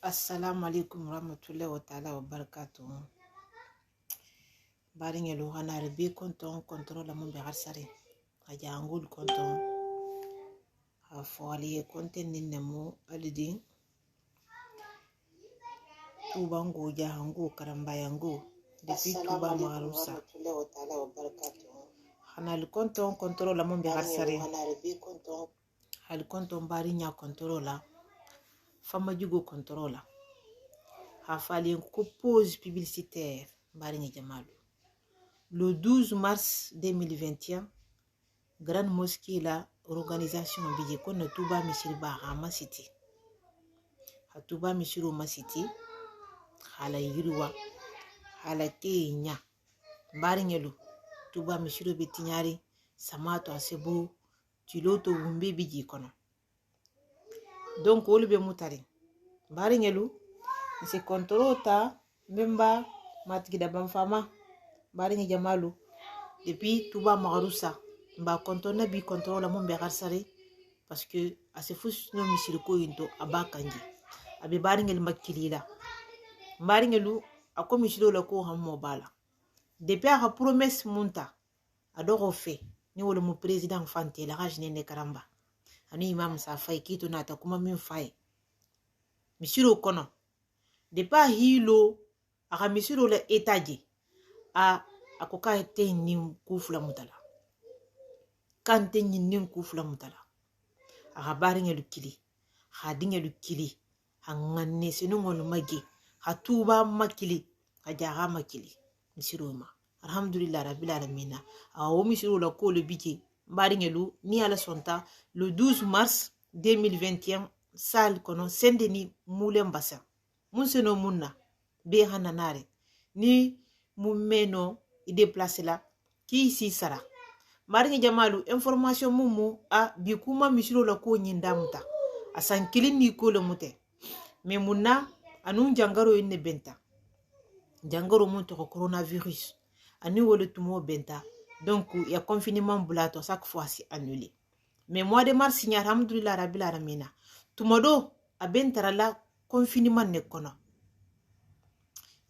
Assalamu alaikum warahmatullahi wa ta'ala wa barakatuh. Bari ngelo hana rebe konton contrôle la mon biar sare. Aja angul konton. A fwali konten ninemo alidi. Tuba ngo jahango karambayango. Depuis tuba marusa. Hana le konton contrôle la mon biar sare. Hal konton bari nya contrôle la. Fama jugo contrôle la. Hafali ko pause publicitaire bari Jamalu. Le 12 mars 2021, Grande Mosquée la organisation bije kono tuba misiri ba hama city. Hatuba misiru ma city hala yirwa hala kenya bari ngelu tuba misiru betinyari samato asebo tiloto wumbe bije kono. Donc olu be mutari bari ngelu se contrôle ta memba matigida banfama bari Jamalu depuis tuba marusa ba kontona bi contrôle mon be garsare parce que asefus no misiriko into abakanji abi bari ngel makilila bari ngelu ako misiro la ko hammo bala depuis a promesse munta adoro fe ni wala mu président fante la rajne ne karamba ani imam sa fay kito nata kuma min fay misiro kono depuis hilo aka misiro la etaje a akoka te ni kufula mutala kante nyinin kufula mutala aka bari ngelu kili ha dingelu kili ha nganne senongol magi ha tuba makili ha jaha makili misiro ma alhamdulillah rabbil alamin awo misiro la ko le biki bari ngelu ni ala sonta le 12 mars 2021 sal kono sendeni mulen basa mun seno munna be hananare ni mumeno i déplacer la ki si sara bari Jamalu information mumu a bikuma misiro la ko nyindamuta asan kilin ni ko le mute mais munna anun jangaro inne benta jangaro mun to coronavirus ani wole tumo benta donc il y a confinement bulato chaque fois c'est annulé mais mois de mars ni alhamdulillah rabbil alamin tumodo a bentara la confinement ne kono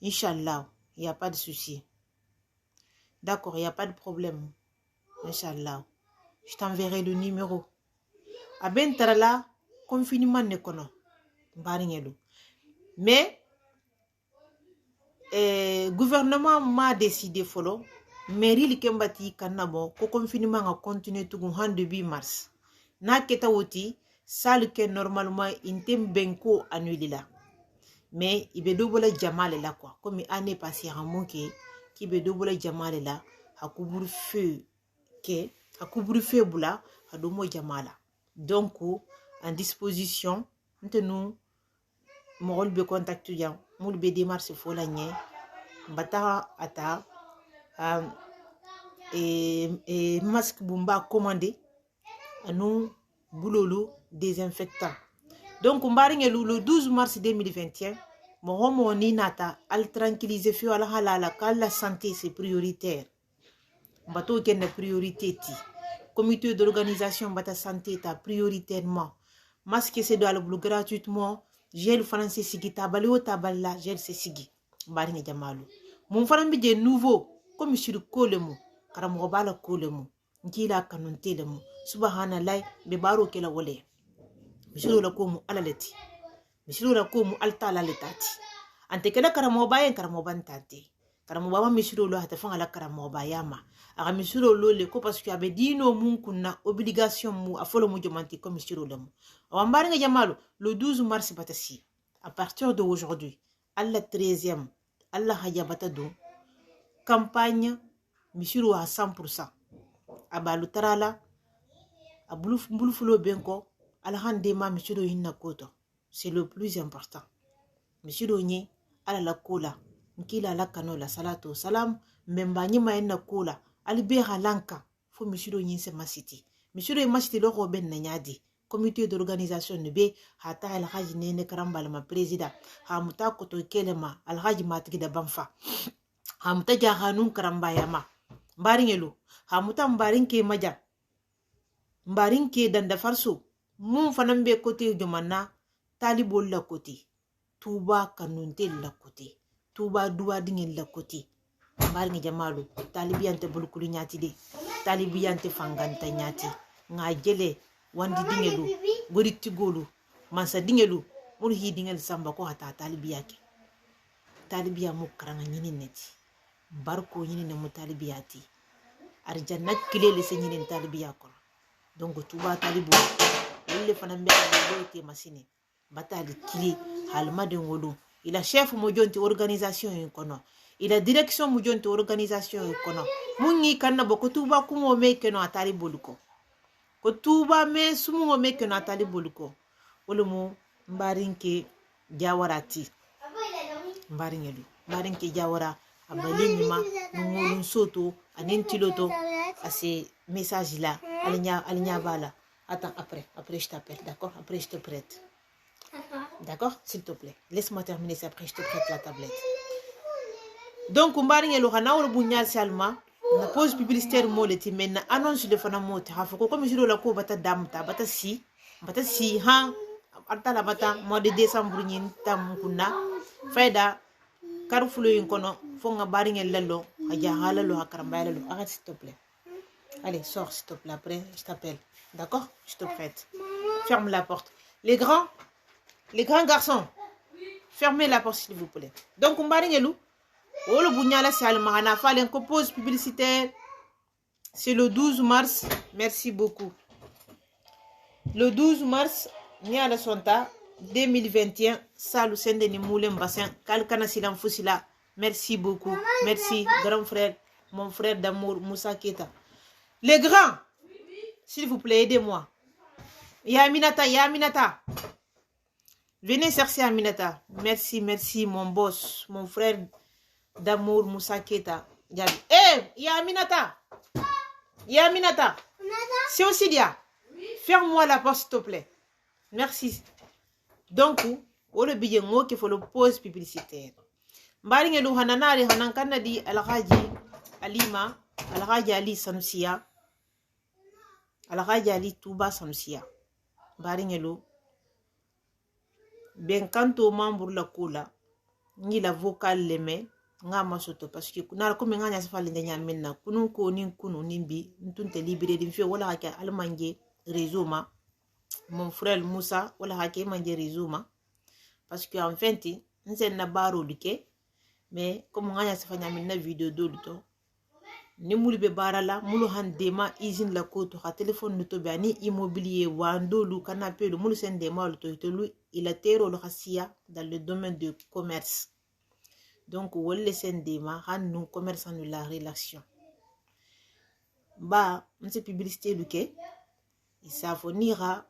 inchallah il y a pas de souci. D'accord, il y a pas de problème. Inch'Allah. Je t'enverrai le numéro. A bentara la confinement ne kono bari ngelu mais gouvernement m'a décidé follow mairie likembati kanabo ko confinement a continuer tugun han début mars na keta woti salle que normalement intem benko annulé la mais il be double jamale la quoi comme année passée en manqué qui be double jamale la hakuburu feu ke hakuburu feu bula hadomo jamala donc en disposition maintenant mogol be contact ya mul be démarche fo la nye bata ata masque bumba commandé anu boulolo désinfectant donc mbari ngelu le 12 mars 2021 mo ni nata al tranquilliser fi wala halala la santé c'est prioritaire bato ken priorité ti comité d'organisation bata santé ta prioritairement masque c'est doit le gratuitement gel français sigi tabali o taballa gel c'est sigi mbari Jamalu mon faram bi je nouveau comme sur kolemu karamo bala kolemu nkila kanun telemu subhanallah be baro kela wole misiro la ko mu alaleti misiro la ko mu altala letati ante kala karamo bayen karamo bantante karamo baba misiro lo hata fanga la karamo bayama aga misiro lo le ko parce que abe dino mun kunna obligation mu afolo mu jomanti ko misiro lo mu awambari Jamalu le 12 mars batasi à partir de aujourd'hui à la 13e Allah hajabata do campagne misiro à 100% abalu tarala abulu benko alhandema misiro hinna koto c'est le plus important misiro nye ala la kola nkila la kanola salatu salam memba nyima hinna kola albe halanka fo misiro nye se masiti misiro masiti lo ben na nyadi comité d'organisation ne be hata alhaji nene karambala ma président hamuta koto kelema alhaji matigida banfa hamuta jahanun karambaya ma mbari ngelu hamuta mbarinke maja mbarinke danda farso mun fanan be côté jomanna talibol la côté tuba kanunte la côté tuba duwa dingin la côté mbar ngi jamalu talibiyante bulkulu nyati de talibiyante fanganta nyati nga jele wandi dingelu gori tigolu mansa dingelu mur hi dingel samba ko hata talibiyake talibiya mu karanga nyini neti barko nyini ne mu talibiyati arjanna kilele se nyini talibiya ko donc tuba talibu le fana mbe te masine batali kili halma de ngolu ila chef mo jonti organisation en kono ila direction mo jonti organisation en kono mungi kanna boko tuba kumo meke no atali boluko ko tuba me sumo meke no atali boluko wolumu mbarinke jawarati mbarinke jawara abalinima ngolun soto anen tiloto ase message là alinya bala. Attends, après je t'appelle, d'accord? Après je te prête. D'accord? S'il te plaît. Laisse-moi terminer ça, après je te prête la tablette. Donc, on va aller au Bunyal Salma. La pause publicitaire moleti maintenant annonce le fana moti ha foko comme jiro la ko bata damta bata si ha arta la bata mois de décembre nyin tam kunna faida karfulo yin kono fo nga bari ngel lelo haja halalo hakaramba lelo arrête s'il te plaît. Allez, sors s'il te plaît, après je t'appelle. D'accord? Je te prête. Ferme la porte. Les grands garçons, fermez la porte s'il vous plaît. Donc, on va aller où? Oh, le Bougnala, c'est Almahana. Fallait une pause publicitaire. C'est le 12 mars. Merci beaucoup. Le 12 mars, Niala Sonta, 2021, Salou Sendeni Moulin Bassin, Kalkana Silam Fusila. Merci beaucoup. Merci, grand frère, mon frère d'amour, Moussa Keta. Les grands, s'il vous plaît, aidez-moi. Yaminata. Venez chercher Aminata. Merci, mon boss, mon frère d'amour, Moussa Keta. Yaminata. C'est aussi dia. Ferme-moi la porte, s'il te plaît. Merci. Donc, au le billet mot qu'il faut le pause publicitaire. Mbaringe lu hananari hanankana di Alhaji Alima, Alhaji Ali Sanusia. Alhaji Ali Touba Sanusia. Mbaringe lu ben kanto membre la kula ni la vocal leme nga masoto parce que na ko nga nya safa linde nya minna kunu ko nin kunu nimbi ntunte libéré din fi wala haka almanje réseau ma mon frère Moussa wala haka manje réseau ma parce que en fait nzen na baro duke mais comme nga nya safa nya minna vidéo do to ni mulbe barala mulu handema usine la ko to ha téléphone no to bani immobilier wandolu canapé mulu sen de mal to lui il a terre le racia dans le domaine de commerce. Donc, on le sent des nous commerçants de la relation. Bah, on sait publicité du quai. Il s'affonnira.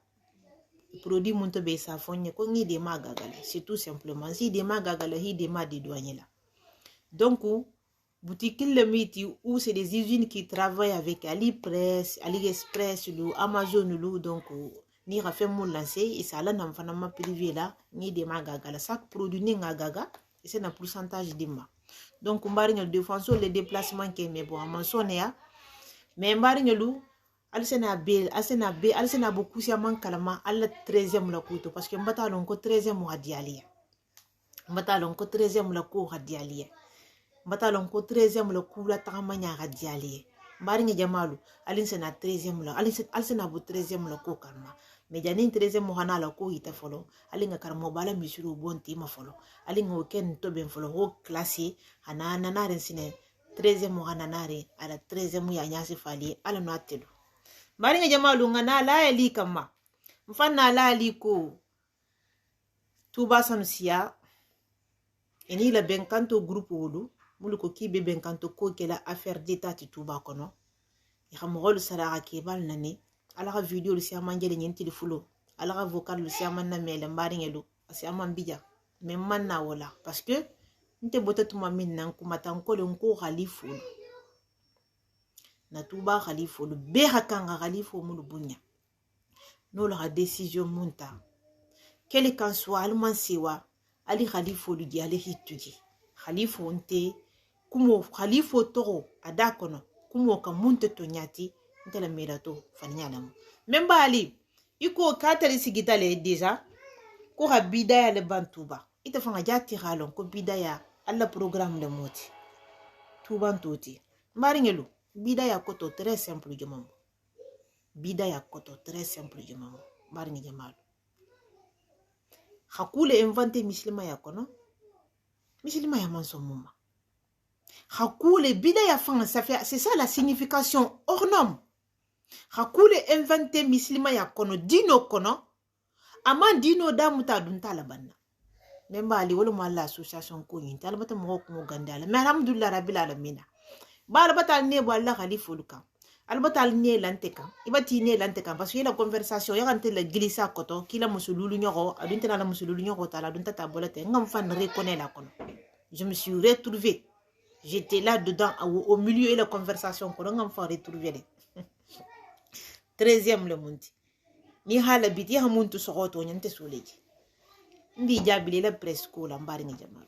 Produit monte be s'affonne. Qu'on y des magagala. C'est tout simplement. Si des magagala, il des mag des douaniers là. Donc, boutique le miti où c'est des usines qui travaillent avec AliPress, AliExpress, Amazon, donc, ni rafe mon lancé et ça là n'a pas ma privé là ni des magaga la sac produit ni ngagaga et c'est un pourcentage d'imma donc on va rien défense les déplacements qui mais bon à sonnéa mais on va rien lou alsena beaucoup si man kalama al 13e la couto parce que mbata lon ko 13e mo hadiali mbata lon ko 13e la ko hadiali mbata lon ko 13e la ko la tamanya hadiali mbari nga jamalu alinsena 13e la alsena bu 13e la ko kalma mais janin 13e mo hana la ko ita folo alinga karmo bala misuru bonti ma folo alinga oken to ben folo ho classé hana nanare sine 13e mo hana nare ala 13e mo ya nyasi fali ala no atelu mbari nga jamalu ngana la ali kama mfana la ali ko Touba Sanusia eni la benkanto groupe wudu muluko kibe benkanto ko kela affaire d'état ti Touba kono ya mo sara ke bal nani ala video le siama ngele nyenti le fulo ala vocal le siama na mele mbari ngelo siama mbija mais manna wala parce que nte botetu mamin nan kumata nkole nko khalifu na Touba khalifu le be hakanga khalifu mulu bunya no la décision munta quel qu'en soit alman siwa ali khalifu lu di ali hituji khalifu nte kumo khalifu toro adakono kumo ka munte to nyati ntela merato fanyalam memba ali iko katari sigitale deja ko habida ya le bantuba ita fanga jati halon ko bidaya alla programme le moti tuban toti mbari ngelu bidaya koto très simple jomam bidaya koto très simple jomam mbari ngi jamal hakule inventé muslima ya kono muslima ya mansomuma hakule bidaya fanga ça fait c'est ça la signification hors norme hakule inventé muslima ya kono dino kono ama dino damuta dunta la banna memba ali wala mo la association ko yin tal bata mo ko gandala mais alhamdulillah rabbil alamin bala bata ne bo Allah khalifu luka albata ne lanteka ibati ne lanteka parce que la conversation ya kan la glissa koto kila musululu nyoko adunta la musululu nyoko tala dunta tabolate ngam fan reconnaît la kono je me suis retrouvé j'étais là dedans au milieu de la conversation ko ngam fan retrouver le 13e le monti ni hala biti ha muntu sogoto nyante soleji mbi jabile la presque la mbari ngi jamal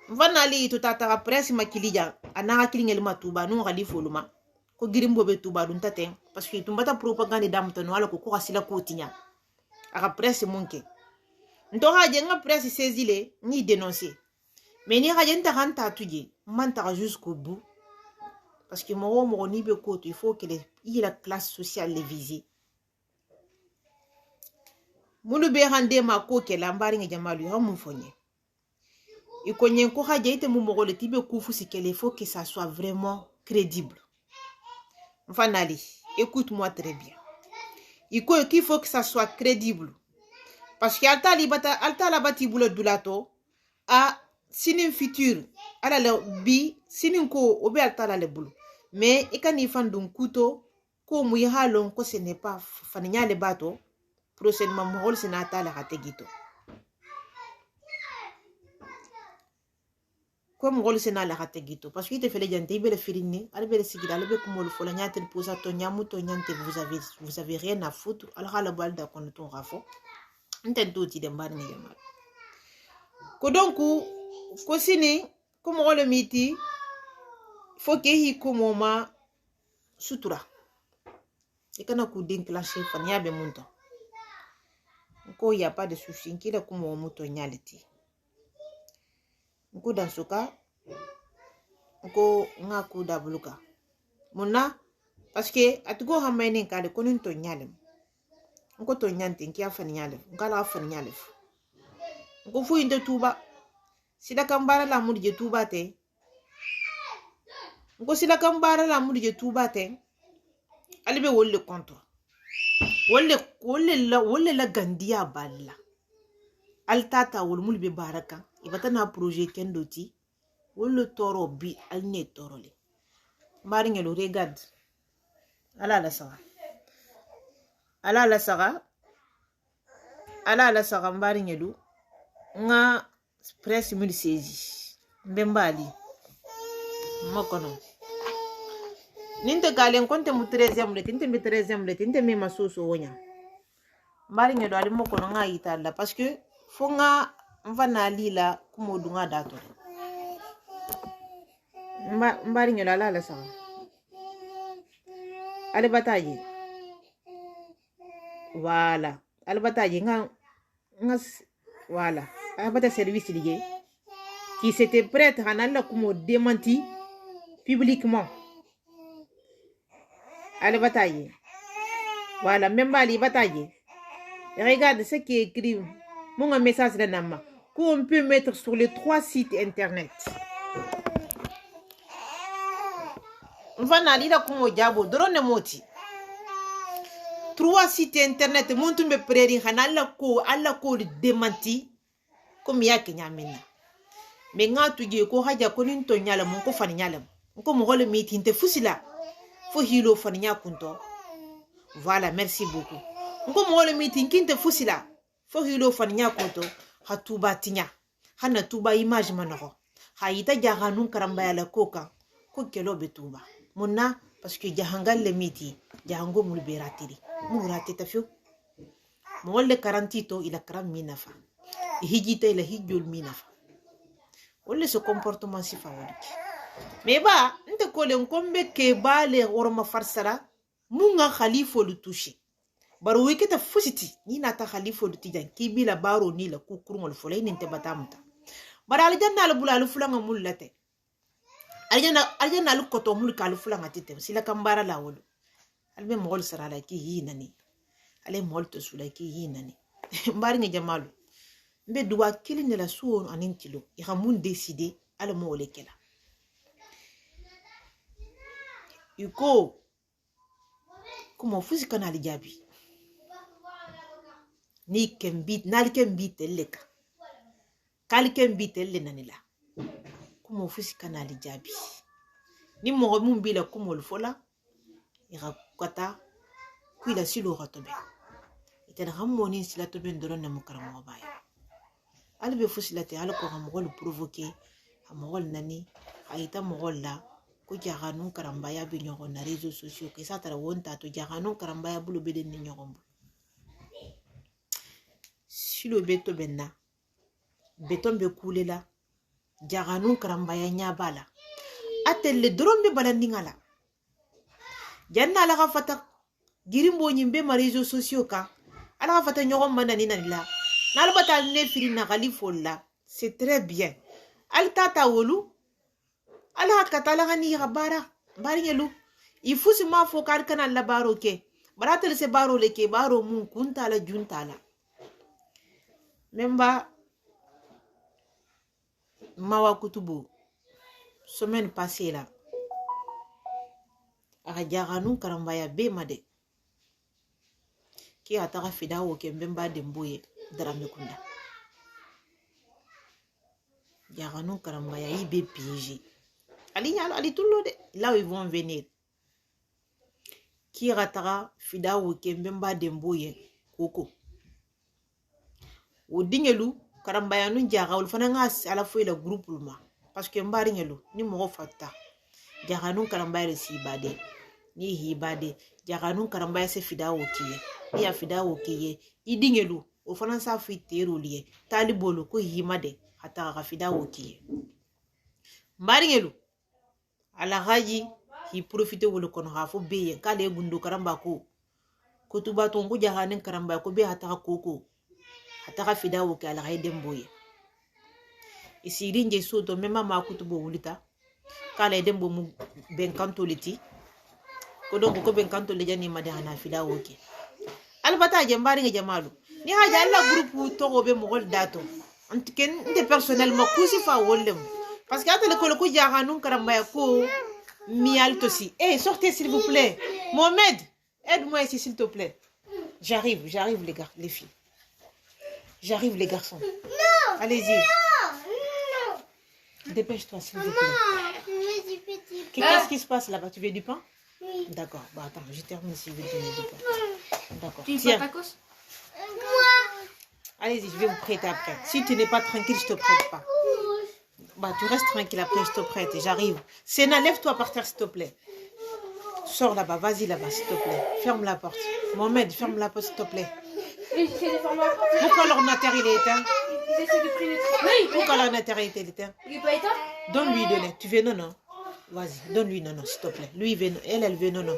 vanali to tata presse makilija ana kilingel matuba no gali foluma ko girimbo be tuba dun taten parce que tumbata propagande dam to no ala ko ko asila ko tinya aka presse monke ndo haje nga presse saisile ni dénoncer mais ni haje nta hanta tuje manta jusqu'au bout parce que mo ni be ko il faut que la classe sociale les visée mulu be hande ma ko ke lambari ngi jamalu ha mun fonye ikonye ko haje ite mu mogole tibe kufu sikele il faut que ça soit vraiment crédible. Fanali, écoute-moi très bien. Il faut que ça soit crédible. Parce que alta la bati boule dulato a sinin futur ala le bi sinin ko obe alta la le boulot. Mais ikani fandun kuto ko mu halon ko ce n'est pas faninya le bato prochainement mo se na ta la kategito. Comme rôle c'est na la kategito parce que te fait les gens te bele firini albele sigida albe kumol fola nyate posa to nyamu to nyante vous avez rien à foutre alors la balle da kon ton rafo ntento ti de mbar ni yamal ko donc ko sini comme rôle miti faut que hi comme ma sutura et kana ku déclencher fan yabe munto ko y a pas de souci kila comme moto nyaliti nko dans ce cas nko nga ku dabluka mona parce que atgo hamaine kale konin to nyalem nko to nyante nki afani nyalem ngala afani nyalem nko fu inde tuba sida kambara la mudje tuba te nko sida kambara la mudje tuba te alibe wolle konto wolle la gandia balla altata wol mulbe baraka ibatana projet kendoti wolo toro bi alne torole mari ngelo regarde ala la saga mari ngelo nga presse mil sezi mbembali makono ninte galen konte mu 13e le tinte mi 13e le tinte mi masuso wonya mari ngelo ali mokono nga italla parce que fonga mvana lila kumodunga dato mbari ngelo ala sawa ale bataille voilà ale bataille nga voilà ale bataille service lié qui s'était prête à nalla kumo démenti publiquement ale bataille voilà même bali bataille regarde ce qui est écrit mon message de nama qu'on peut mettre sur les 3 sites internet. Mfana lila kumo jabo drone moti 3 sites internet muntu me preri hanala ko alla ko démenti comme yake nyamina me ngatu je ko haja ko nin to nyala mon ko fani nyala ko mo hole meeting te fusila fo hilo fani nyakunto voilà merci beaucoup ko mo hole meeting kinte fusila fo hilo fani nyakunto hatuba tinya hana tuba image manoko hayita jahanun karamba ya la koka ko kelo betuba monna parce que jahangal le miti jahango mulberatiri murati tafio molle karantito ila karam minafa hijita ila hijul minafa olle ce comportement si favorite mais ba nte ko le ngombe ke bale orma farsara munga khalifo lu toucher baro wiketa fusiti ni nata khalifo tijan kibila baro ni la kukurngol folay ninte batamta bara aljanna al bula al fulanga mullate aljanna al koto mul kal fulanga tite sila kambara la wolu albe mogol sarala ki yinani ale mol to sula ki yinani mbari ngi jamalu mbe duwa kilinde la suon anin kilo i xamun décider ala mo le kela yuko kuma fusi kana jabi ni kembit nal kembit leka kal kembit le nanila kuma fusi kana jabi ni mo mun bila kuma le fola ira kata kuila silo ratobe itana hamoni sila tobe ndoro na mukaramo baya albe fusilate alko hamogol provoquer hamogol nani aita mogol la ko jahanu karambaya bi nyogo na réseaux sociaux ke satara wonta to jahanu karambaya bulu be den nyogombo silo beto benna beton be kulela jahanu karambaya nyabala atelle drombe balandingala janna la gafata girimbo nyimbe ma réseaux sociaux ka ala gafata nyogom manani nanila nalbata ne firi na khalifo la c'est très bien al tata wolu ala katala gani gabara bari ngelu ifusi ma fo kar kana la baro ke baratel se baro le ke baro mun kunta la junta la memba mawa kutubu semaine passée là aga jaranu karambaya be made ki ataka fidawo ke mbemba demboye drame kunda jaranu karambaya ibe piégé ali tout le là où ils vont venir qui ratara fidawo ke mbemba demboye koko o dingelu karambaya nun jaga ul fananga ala fo ila groupe ma parce que mbari ngelu ni mo fatta jaranu karambaya le sibade ni hibade jaranu karambaya se fidawo kiye ni ya fidawo kiye idingelu o fanansa fi tero liye talibolo ko himade hata ga fidawo kiye mbari ngelu ala haji hi profite wolo kono ha fo beye kale gundu karamba ko kutuba tongu jahanen karamba ko be hata koko hata ga fidawo ke ala hayden boye isirinje soto mema ma kutubo wulita kale dembo mu ben kanto liti ko donc ko ben kanto le jani made hana fidawo ke albata je mbari nge jamalu ni haja alla groupe to be mo gol dato antiken de personnellement kusi fa wollem parce que attendez que le coup jahanun karambaya ko mial tosi sortez s'il vous plaît Mohamed aide-moi ici s'il te plaît j'arrive les gars les filles j'arrive les garçons non allez-y non dépêche-toi s'il vous plaît qu'est-ce qui se passe là-bas tu veux du pain oui d'accord bah attends je termine si vous donner du pain d'accord tu veux pas tacos allez-y je vais vous prêter après si tu n'es pas tranquille je te prête pas. Bah, tu restes tranquille après, je te prête, j'arrive. Séna, lève-toi par terre, s'il te plaît. Sors là-bas, vas-y là-bas, s'il te plaît. Ferme la porte. Mohamed, ferme la porte, s'il te plaît. Pourquoi l'ordinateur il est éteint? Pourquoi l'ordinateur il est éteint? Il n'est pas éteint? Donne-lui, donne. Tu veux non? Vas-y, donne-lui non, s'il te plaît. Lui, il veut, elle veut non.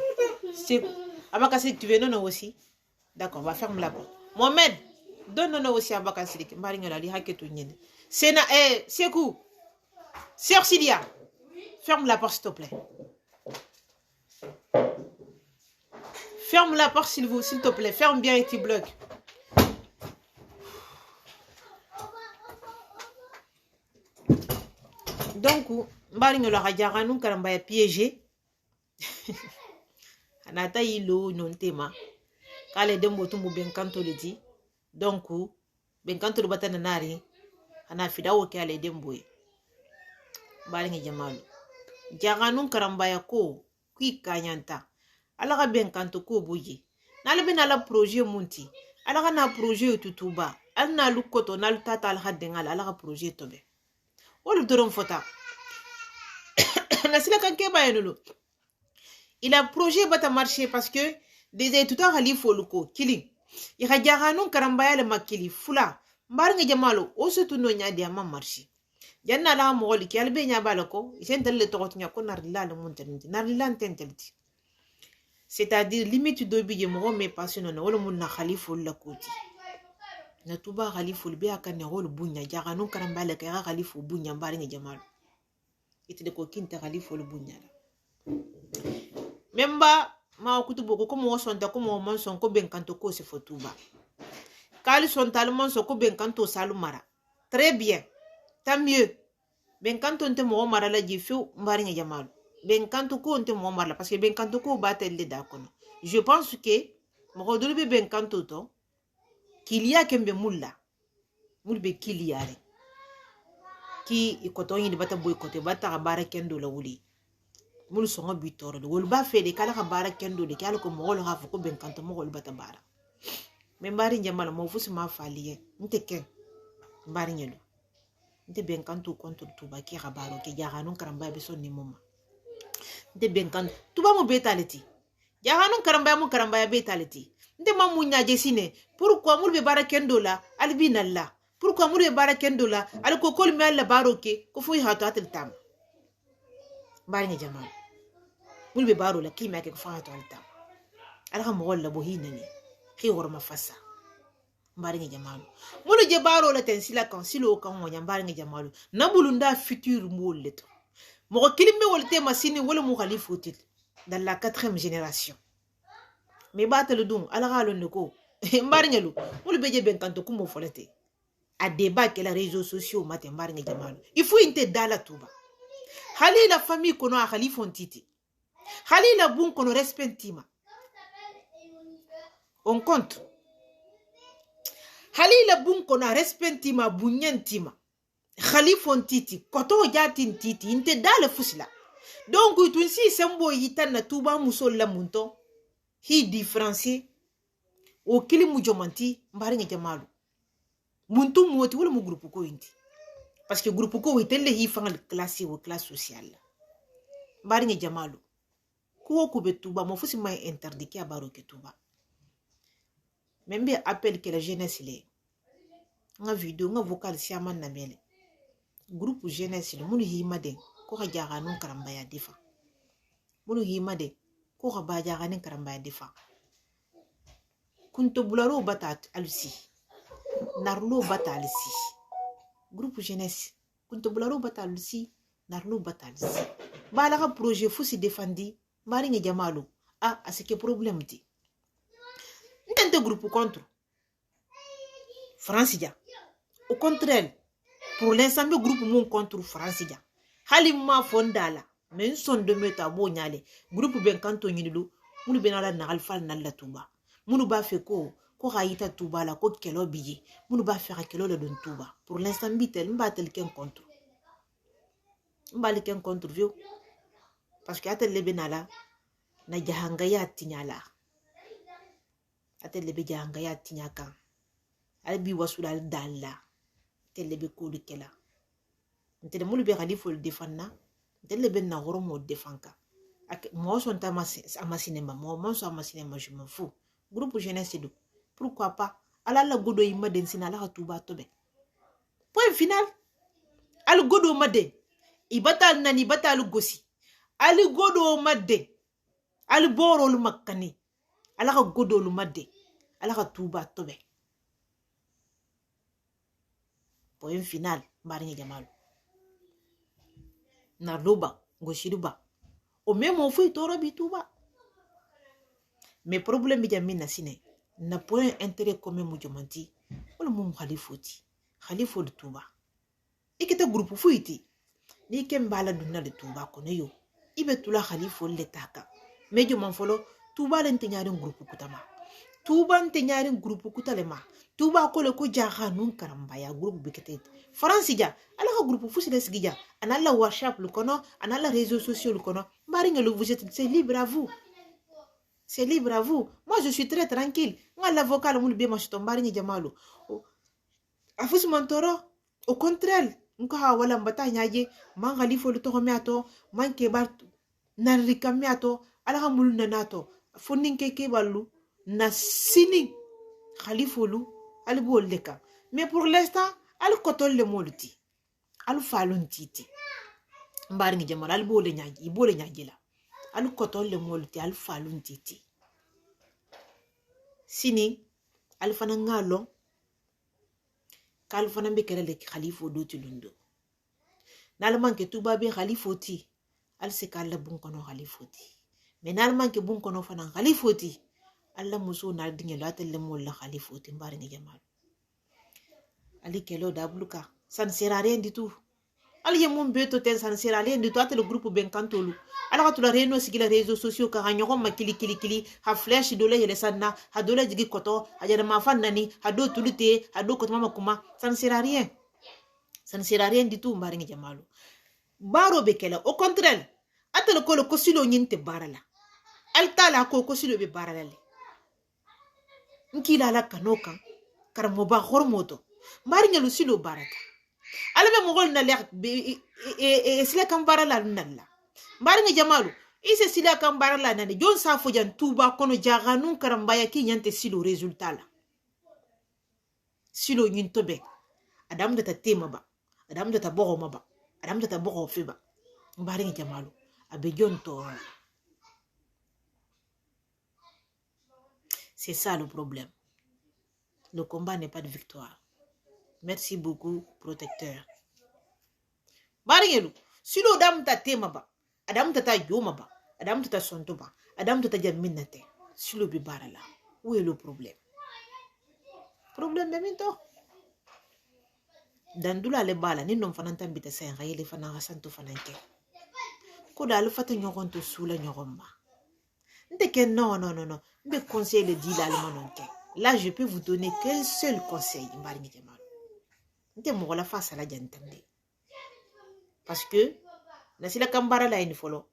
C'est... Abakassi, tu veux non aussi? D'accord, va ferme la porte. Mohamed, donne non aussi à Abakassi. Séna, Sekou. Sœur Cilia, ferme la porte s'il te plaît. Ferme la porte s'il te plaît. Ferme bien et tu bloques. Donc, Mbaringo la radiara nous karamba piégé. Anata ilo non tema. Kale dembo tumbu benkanto le di. Donc, benkanto le batana nari. Ana fidawo ke ale dembo. Balingi jamalu jaganun karambaya ko kui kanyanta ala ga ben kanto ko boye nala ben ala projet munti ala ga na projet tutuba al na lukoto na lutata al hadengal ala ga projet tobe wala doron fota na sila kan ke bayenolo il a projet bata marcher parce que des étudiants khalifo luko killing il ga jaganun karambaya le makili fula balingi jamalu o sotu no nya dia ma marcher janna la mogoli ki albe nya balako isen dalle to gotnya ko narilla le muntanti narilla tentelti c'est-à-dire limite do bi je mo me passion na wala mun na khalifu la koti na tuba khalifu be aka ne hol bunya jaga non karamba la ka khalifu bunya mbari ni jamal ite de ko kinta khalifu lu bunya memba ma kutubo ko mo sonta ko mo man son ko ben kanto ko se fotuba kali son talmon so ko ben kanto salu mara très bien tant mieux ben kanto nte mo mara la jifu mbari ni jamal ben kanto ko nte mo mara parce que ben kanto ko batelle da kono je pense que mo do be ben kanto to kilia kembe mulla mulbe kiliare ki ikoto yini bata boy kote bata ka bara kendo la wuli mul songo bitoro de wol ba fede kala ka bara kendo de kala ko mo lo ha ko ben kanto mo bata bara me mbari njamala mo fusi ma faliye nte ken mbari nyelo nte ben kanto konto tuba ki ka baro ke jaga non karamba be sonni moma nte ben kanto tuba mo betaliti jaga non karamba mo karamba betaliti nte ma munya jesine pourquoi mul be bara kendo la albinalla pourquoi mul be bara kendo la al ko kol me alla baro ke ko fu ha to atel tam mbari ni jamal mul be baro la ki ma ke ko fa to al tam al ha mo wala bo hinani khi worma fassa mbari ni jamal mul je baro la ten sila kan silo kan mo mbari ni jamal na bulunda futur mo leto mo kilime wolte masini wala mo khalifu til dans la 4e génération mais batal dum ala galo ndeko mbari ngelu mul beje ben kanto kumo folete a débat que les réseaux sociaux matin mbari ngi jamal il faut inte dala tuba halila famille kono a khalifon titi halila bun kono respentima on compte halila bun kono respentima bunyentima khalifon titi koto jatin titi inte dala fusila donc tu si sembo yitana tuba musol la munto hi différencier o kilimu jomanti mbari ngi jamalu muntu moti wala mu groupe ko inti parce que groupe ko witelle hi fangal classe ou classe sociale mbari ngi jamalu ko ko betuba mo fusi may interdit ki abaro ke tuba même bi appel que la jeunesse le nga video nga vocal si aman na mele groupe jeunesse le munu hi made ko ga jaga non karamba ya difa munu hi made ko ga ba jaga nin karamba ya difa kunto bularo batat alsi narlo batalsi groupe jeunesse kunto bularo batalsi narlo batalsi bala ka projet fusi défendi mari ngi jamalu a ce que problème ti ntente groupe contre France dia au contraire pour l'instant le groupe mon contre France dia halima fondala men son de meta bo nyale groupe ben kanto nyinilu mulu benala na alfa na la tuba mulu ba fe ko raïta tuba la ko kelo biye mulu ba fe kelo le don tuba pour l'instant bitel mbatel ken contre mbali ken contre vieux parce que atel le benala na jahanga ya tinyala atel le be jahanga ya tinyaka albi wasula dalla tel le be ko dikela ntele mulu be khalifu le defanna tel le ben na horomo defanka ak mo son ta amasinema mo mon so amasinema je m'en fous groupe jeunesse do pourquoi pas ala la godo yi maden sina la tuba tobe point final al godo maden ibatal nani batal gosi al godo maden al boro lu makani ala ka godo lu maden ala ka tuba tobe point final mbari ngi jamalu na loba goshiruba o même on fait toro bituba mais problème bi jamina sine na point intérêt commun mu jomanti wala mu khalifoti khalifo de tuba ikita groupe fuiti ni kembala dunna de tuba ko ne yo ibe tula khalifo le taka mejo man folo tuba len tenyaren groupe kutama tuba tenyaren groupe kutalema tuba ko le ko jaha nun karamba ya groupe bikete France ja ala ko groupe fusi les gija anala WhatsApp lu kono anala réseaux sociaux lu kono mbari ngelu vous êtes c'est libre à vous. C'est libre à vous. Moi, je suis très tranquille. Moi, l'avocat, le bien je tombe ni jamalo. Afus mantoro. Au contraire, nka wala mbata nyaje, man khalifo le to meato, man kebar na rikamiato, ala mul nanato. Fonin ke balu na sini khalifo lu albo leka. Mais pour l'instant, al kotol le molti. Al falun titi. Mbari ni jamal albo le nyaji, ibo le nyaji la. Al kotol le molti al falun titi. sini alfana ngalo kalfana be kala le khalifa do tulundo nalman ke tuba be khalifoti al se kala bun kono khalifoti mais nalman ke bun kono fana khalifoti alla muso na dinge latel mo la khalifoti mbari ni jamal ali kelo dabluka ça ne sert à rien du tout ali yemum beto ten ça ne sert à rien du tout atel groupe ben kantolu ala ka tula reno sigila réseaux sociaux ka ganyo ma kili ha flash dole yele sanna ha dole jigi koto ha jara ma fannani ha do tulute ha do koto mama kuma ça ne sert à rien. Ça ne sert à rien du tout mbari ni jamalu baro be kela au contraire atel ko le kosilo nyinte barala altala ko kosilo be barala le nkila la kanoka karamo ba hormoto mbari ngelu silo barata ala be mogol na lek e sila kan barala nalla mbari ni jamalu ise sila kan barala nani jon sa fojan tuba kono jaganu karambaya ki nyante silo resultat la silo nyinto be adam de ta tema ba adam de ta bogo maba adam de ta bogo fiba mbari ni jamalu abe jon to. C'est ça le problème. Le combat n'est pas de victoire. Merci beaucoup, protecteur. Barigelu, si lo dam ta tema ba, adam ta yoma ba, adam ta sonto ba, adam ta jaminate, si lo bi barala. Où est le problème? Problème de minto. Dandula le bala ni non fananta mbita senga yele fananga santo fananke. Ko dal fata nyogon to sula nyogon ba. Ndeke non. Me conseil le dit là, je peux vous donner qu'un seul conseil. Parce que, la kambara la une follow.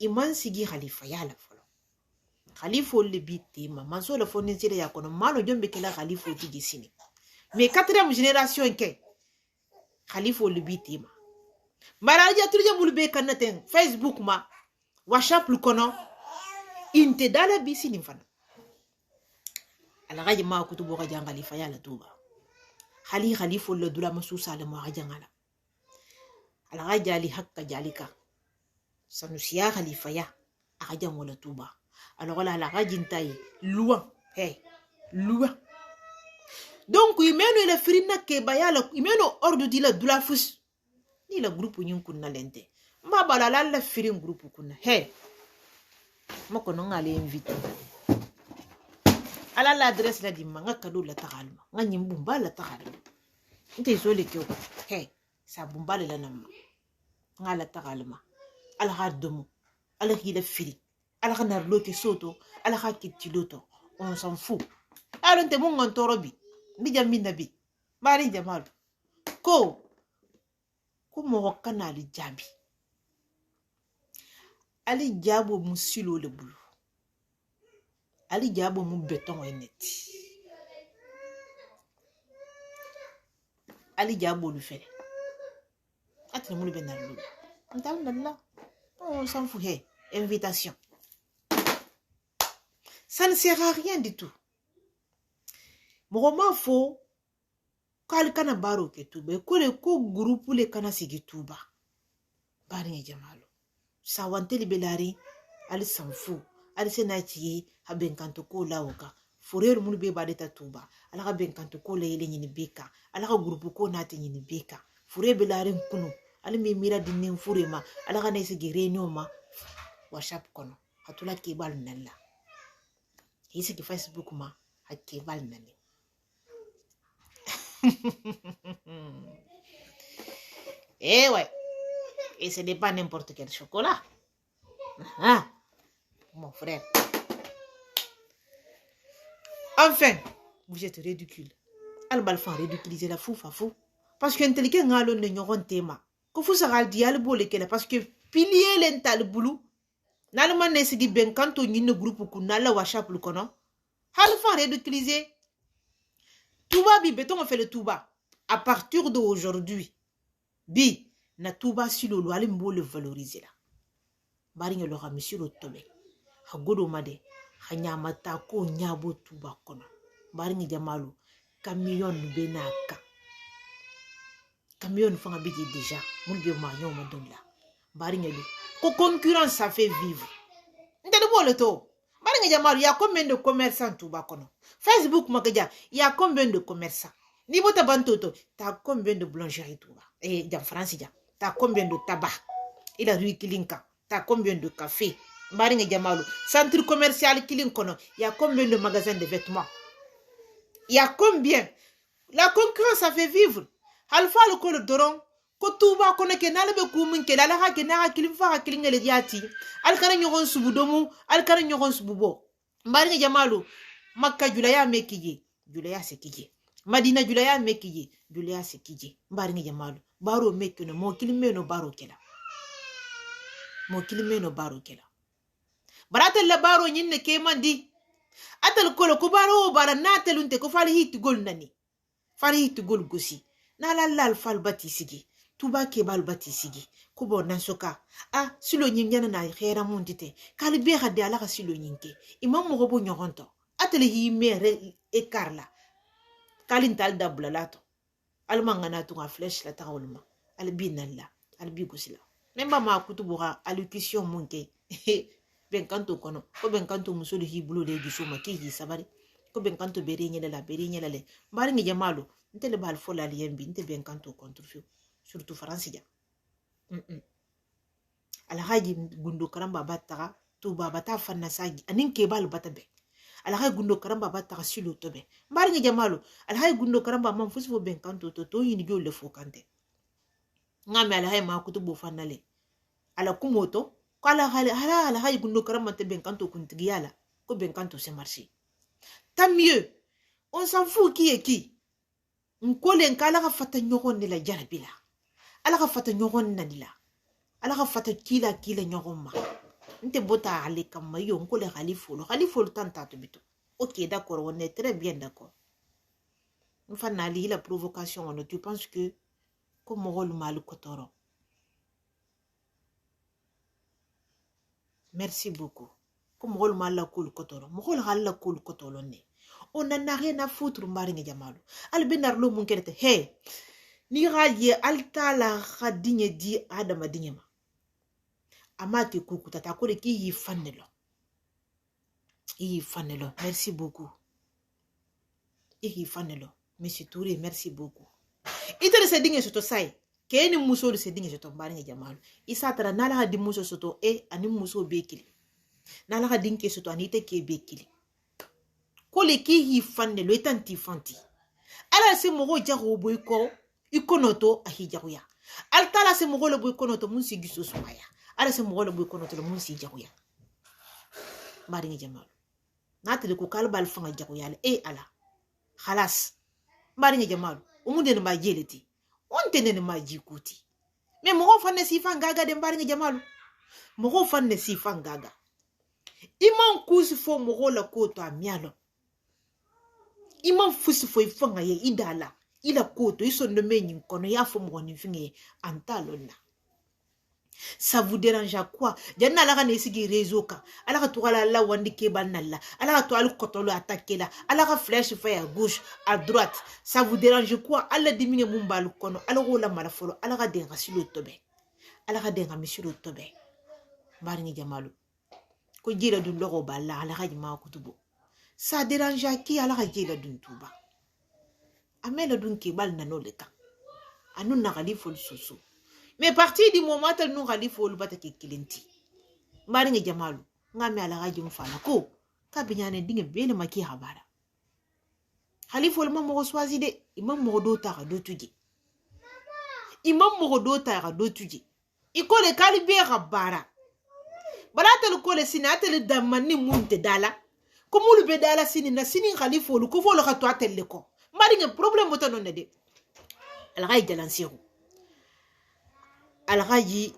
Iman sigi khalifa ya la follow. Khalifa le biti, maman so le fournisseur ya kono, malo jombe kela khalifa ti gisini. Mais quatrième génération ke, khalifa le biti ma. Maraja tulja mulbe kanaten, Facebook ma, WhatsApp lu kono. Inte dala bisi ni fana ala gaji ma kutubo ga jangali fa yala tuba khalifa le dula masusa le ma jangala ala gaji ali hakka jalika sanusiya khalifa ya aga wala tuba ala wala ala gaji ntai loi donc imeno le firina ke bayala imeno ordre di la dula fus ni la groupe nyun kunna lente ma balala la firin groupe kunna moko non allé inviter ala l'adresse la di manga kado la tagalma nga nyimbumba la tagalma nte zole kyo sa bumba la namma nga la tagalma ala hardomo ala gila fili ala kana loke soto ala hakiti loto on s'en fout ala nte mon ngantorobi bi jambi nabi mari jamal ko mo kana li jabi ali jabo musilo le bulu ali jabo mu beton eneti ali jabo lu fele ati mu be na lu ndalla on s'en fout invitation ça ne sert à rien du tout mo fo kal kana baro ke tuba ko le ko groupe le kana sigi tuba bari jamalu sawante libelari ali sanfu ali senati ha benkanto ko lawka forer mun be badeta tuba ala ka benkanto ko le nyini beka ala ka groupe ko nati nyini beka forer belari kunu ali mi mira dinne furema ala ka nese réunion ma WhatsApp kono hatula ke bal nalla hisi ki Facebook ma hakke bal nani ouais. Et ce n'est pas n'importe quel chocolat. Mon frère. Enfin, vous êtes ridicule. Al-Balfan ridiculiser la fou. Parce que intelligent ngalo ne nyoron tema. Ko fu sagal di al bole kele parce que pilier l'ental boulou. Nalman ne sigi ben kanto nyine groupe ku nala WhatsApp lu kono. Al-Balfan ridiculiser. Touba bi béton on fait le touba. À partir d'aujourd'hui. Bi na tuba silo lo ali mbo le valoriser la bari ngelo ha misilo tobe ha godo made ha nyamata ko nyabo tuba kono bari ngi jamalu camion benaka camion fanga biji déjà mun be ma nyoma donla bari ngelo ko concurrence ça fait vivre ndede bole to Mbari Jamalu, il y a combien de commerçants Touba kono? Facebook Makaja, il y a combien de commerçants? Niveau Tabantoto, t'as combien de boulangeries Touba? Et dans France, t'as combien de tabac? Il a rue Kilinka, t'as combien de cafés? Mbari Jamalu, centre commercial Kilinkono, il y a combien de magasins de vêtements? Il y a combien? La concurrence, ça fait vivre. Alpha le col doron. Ko Touba kono ke nalabe kumun ke la ha ke na kilim fa kilim ngele diati alkara nyogon subudomu alkara nyogon sububo mbari Jamalu Makka julaya mekije julaya sekije Madina julaya mekije julaya sekije mbari Jamalu baro mekino mo kilimeno baro kela barata la baro nyinne ke mandi atal kolo ko baro bara natalunte ko fali hit gol nani fali hit gol gusi na lal fal bati sigi Touba kebal bati sigi kubo nansoka silo nyingana na khera mundite kali be khade ala ka silo nyinke imam mo bo nyogonto atele hi mere e karla kalin tal dabla lato almangana tu nga flesh la tawulma albinalla albigusila memba ma kutubuga allocution munke ben kanto kono ko ben kanto musulu hi bulu le gisuma ki hi sabari ko ben kanto bere nyela le mbari ngi Jamalu ntele bal fola liyembi nte ben kanto contrefio surtout Francia. Alhaji gundo karamba bataka Touba bata fanna sagi anin kebal batabe alhaji gundo karamba bataka silo tobe mbari ngi Jamalu alhaji gundo karamba mam fusfo ben kanto to yini gole fo kante ngame alhaji ma kutubu fannale ala kumoto kala alhaji gundo karamba te ben kanto kuntigiyala ko ben kanto c'est marché tant mieux on s'en fout qui est qui nkole nkala ka fata nyogon de la jarabila ala ka fata nyogon nadila ala ka fata kila nyogon ma nte bota ale kama yo nkole khalifolo tanta to bito ok d'accord on est très bien d'accord enfin nali la provocation on tu penses que comme rôle mal kotoro merci beaucoup comme rôle mal la kol kotoro mo rôle hal la kol kotolo ne on en a rien à foutre mbari Jamalu albenar lo mun kerete he ni raye alta la khadinye di adama dinyema amate kukuta ta kole ki yi fannelo merci beaucoup yi fannelo monsieur Touré merci beaucoup itele se dinge soto sai keni muso se dinge soto mbari Jamalu isa tara nala di muso soto ani muso bekili nala dinke soto anite ke bekili kole ki yi fannelo etanti fanti ala se mogo jago boyko ikonoto ahijaguya altala se mogo le boy konoto mun sigi sosumaya ala se mogo le boy konoto le mun sigi jaguya mbari Jamalu natele ko kalbal fanga jaguya ala khalas mbari Jamalu umunde ne majeleti onte ne majikuti me mogo fanne sifan gaga de mbari Jamalu mogo fanne sifan gaga iman kusi fo mogo la koto amialo iman fusi fo ifanga ye idala ila koto iso no menyi kono ya fo mo ni finge antalona ça vous dérange à quoi janna la kana isigi réseau ka ala ka toala la wandi ke banalla ala ka to al kotolo attaquer la ala ka flèche fait à gauche à droite ça vous dérange quoi ala dimine mumbalu kono ala ko la mala folo ala ka denga silo tobe ala ka denga misilo tobe mbari Jamalu ko jira dun logo balla ala ka jima kutubo ça dérange à qui ala ka jira dun Touba amela dun ke bal na no leta anu na khalifo susu mais parti du moment tel nous khalifo lu batake kilenti mbari Jamalu ngame ala gaji mfana ko kabinyane dinge bele maki habara khalifo lu mo choisi de imam mo do ta do tuji ikole kali be habara balata lu kole sinatel damani munte dala ko mulu be dala sini na sini khalifo lu ko fo lo ka to atelle ko mbari problème boto non de algayi jalansiru algayi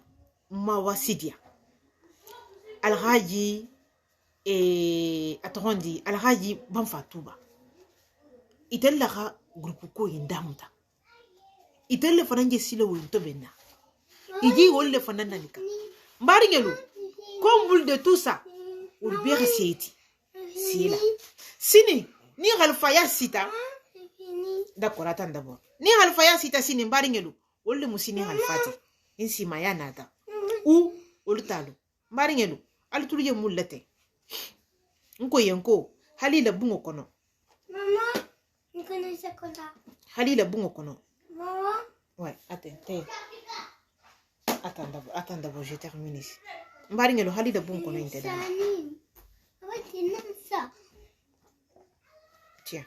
mawasidia algayi atondi algayi banfa Touba itella ka groupe ko indamuta itelle fananje silo wonto benna iji wolle fanana nika mbari ngelu comme de tout ça ou bien c'est sila sini ni khalfaya sita d'accord attends d'abord ni khalfaya sita sini mbari ngelu wolle musini khalfati insi mayana ta ou olutalo mbari ngelu alituluje mulete Nko yenko. Halila bungo kono. Maman, je connais le chocolat. Halila bungo kono. Maman. Ouais, attends. Attends d'abord, je termine ici. Mbaringelo halila bungo kono inte dala. Ça. Tiens,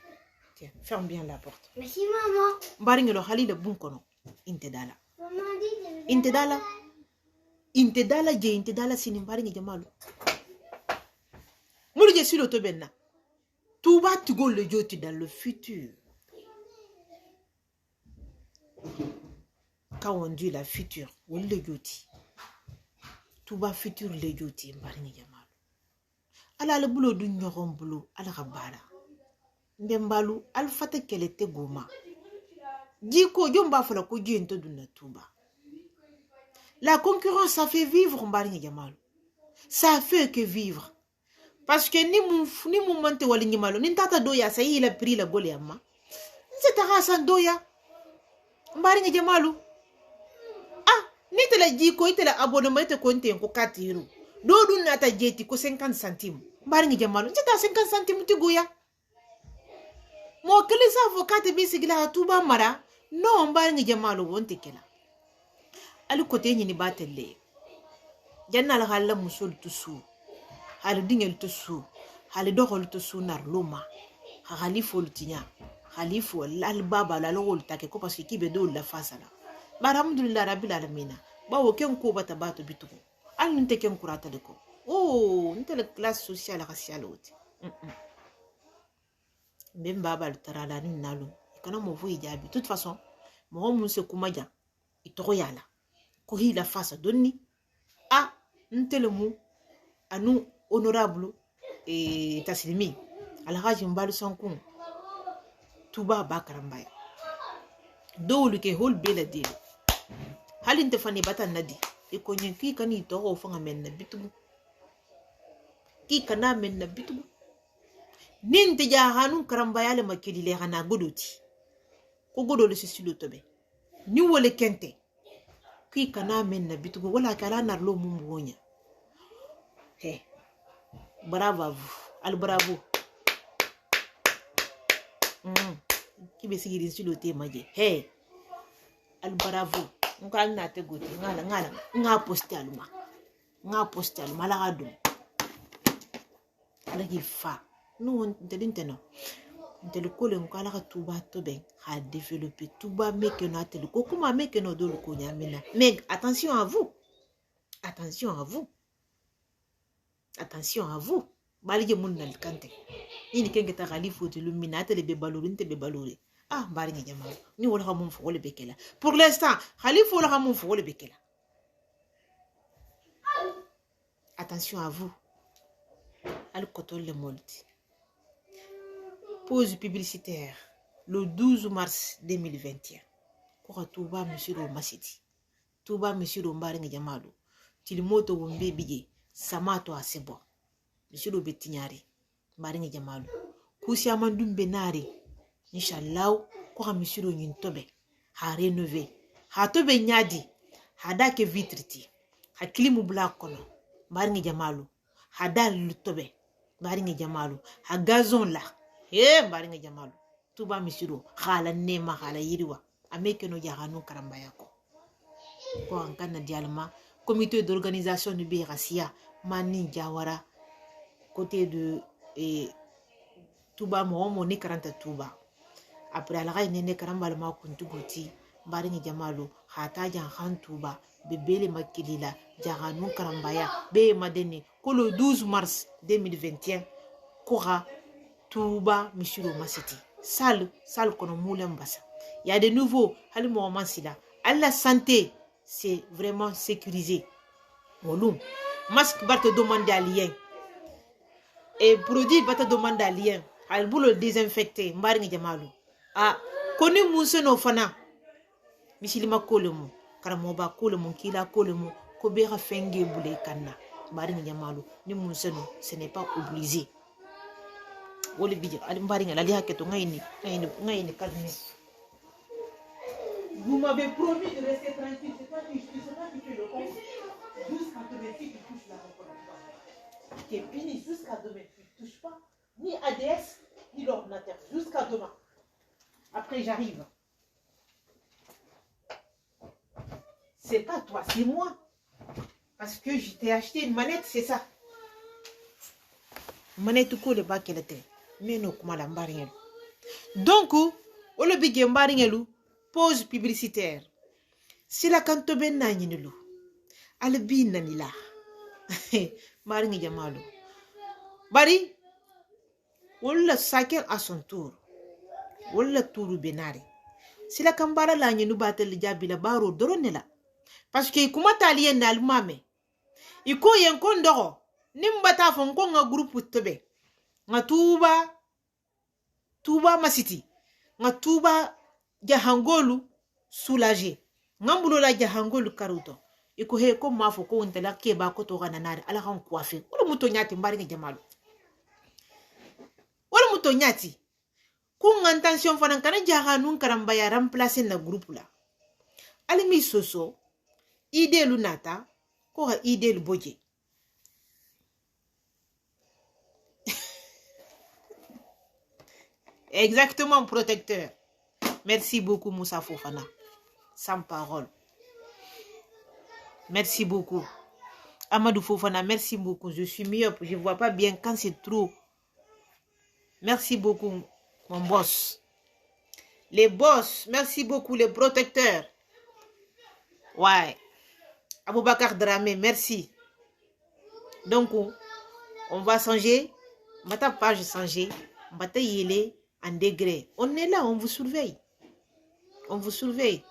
ferme bien la porte. Merci maman. Mbaringelo halila bungo kono inte dala. Maman dit inte dala je inte dala sini mbaringe jamalu. Moulu je suis l'autobenna. Tout va te go le joti dans le futur. Quand on dit la future, on le joti. Tout va futur le joti mbaringe jamalu. Ala le boulot du nyoron boulot ala rabala. Mbembalu al fata kele te goma. Diko jomba fala ko jento dunna tuba. La concurrence ça fait vivre mbaringe jamalu. Ça fait que vivre. Parce que ni mu mante wali nyimalo ni tata doya sa yi la prix la gole amma. Nse ta hasan doya. Mbaringe jamalu. Ah, ni te la jiko ite la abonnement te konte ko katiru. Do dun nata jeti ko 50 centimes. Mbaringe jamalu. Nse ta 50 centimes ti goya. Mo kele sa avocat bi sigila tuba mara. No mbaringe jamalu wonte kela. Ali kote nyini batelle. Janna la halla musul tusu. Hali dingel tusu. Hali dohol tusu nar loma. Khalifu lutinya. Khalifu baba la lol take ko parce que do la fasala. Alhamdulillah rabbil alamin. Bawo ken ko bata bato bituko. Al nte ken kurata de ko. Oh, nte la classe sociale raciale oti. Même baba le tarala ni nalu. Kana mo vo ijabi. De toute façon, mo mun se kumaja. Itoro yala. Ko hi la fasa donni. Ah, nte le mu anu honorable et taslimi alhaji mbalu sankun tuba bakarambaya dowlu ke hol bela de halin te fani batan nadi e ko nyen ki kani to ho fanga men na bitugu ki kana men na bitugu nin te ja hanu karambaya le makili le hana godoti ko godole se silo tobe ni wole kente ki kana men na bitugu wala kala narlo mumbu wonya he. Bravo à vous. Al bravo. Qui me sigile sur le thème maje. Hey. Al bravo. Ngal na te goti ngala. Nga poste aluma. La rado. Ala ki fa. Non te no. Te le kole ngala ka tuba to ben a développer tuba meke na te le ko kuma meke no do le ko nyamina. Mais attention à vous. Attention à vous. Balige mun nal kante. Ini kenge ta khalifu te luminate le bebaluri te bebaluri. Ah, baringe jama. Ni wala ha mun fo le bekela. Pour l'instant, khalifu wala ha mun fo le bekela. Attention à vous. Al kotol le molti. Pause publicitaire le 12 mars 2021. Pour Touba monsieur Roma City. Touba monsieur Rombaringe jamalu. Tilimoto wombe bije. Samato asebo. Monsieur le Betignari, Maringe Jamalu. Kusi amandum benari. Inch'Allah, quoi monsieur le Nintobe. Ha rénové. Ha tobe nyadi. Ha dake vitriti. Ha klimu black kono. Maringe Jamalu. Ha dal lutobe. Maringe Jamalu. Ha gazon la. Maringe Jamalu. Tuba monsieur le. Hala nema hala yiriwa. Ameke no yaranu karambayako. Kwa ankana dialma. Comité d'organisation du Birasia. Mani Jawara. Côté de Touba mo ne 40 Touba après ala ga ne 40 ma kuntu goti baringi jamalu hata jan han Touba bebele makilila jaranu karambaya be madeni ko le 12 mars 2021 kora Touba Mishiro Masiti salle kono mulembasa il y a de nouveaux hali mo mansila alla santé c'est vraiment sécurisé molum masque barte demander à lien et produit bata demande à lien al boulot désinfecté mbaringi jamalu ah koni museno fana misilima kolemu karamoba kolemu kila kolemu ko bera fenge boule kanna mbaringi jamalu ni museno ce n'est pas obligé woli bidja al mbaringi la haketo ngayni calme. Vous m'avez promis de rester tranquille, c'est pas que tu fais le compte jusqu'à demain tu touches la réponse qui est fini jusqu'à demain. touches pas ni ADS, ni l'ordinateur. Jusqu'à demain. Après, j'arrive. C'est pas toi, c'est moi. Parce que je t'ai acheté une manette, c'est ça. Manette ko le bac était. Mais non, comment la mbaringelu. Donc, on le big mbaringelu, pause publicitaire. Si la canto ben nanyilu. Al bin nanila. Mbaringi jamalu. Bari, wala chacun à son tour. Wala touru benari. Si la kambara la nyinu batel jabila baro doronela. Parce que kuma talien na almame. Iko yen kondoro. Nimbata fonko nga groupe tobe. Nga tuba masiti. Nga tuba jahangolu soulagé. Nga mbulo la jahangolu karuto. Iko he ko mafo ko untela keba ko to gananare ala kan coiffer. Wala muto nyati mbari jamalu. Wala muto nyati. Kung intention fanan kana jaga nun karamba ya remplacer na groupe la. Alimi soso idée lu nata ko ha idée lu boje. Exactement, protecteur. Merci beaucoup, Moussa Fofana. Sans parole. Merci beaucoup. Amadou Fofana, merci beaucoup. Je suis myope. Je ne vois pas bien quand c'est trop. Merci beaucoup, mon boss. Les boss, merci beaucoup, les protecteurs. Ouais. Aboubakar Dramé, merci. Donc, on va changer. Ma page changer. Bataille en degré. On est là, on vous surveille. On vous surveille.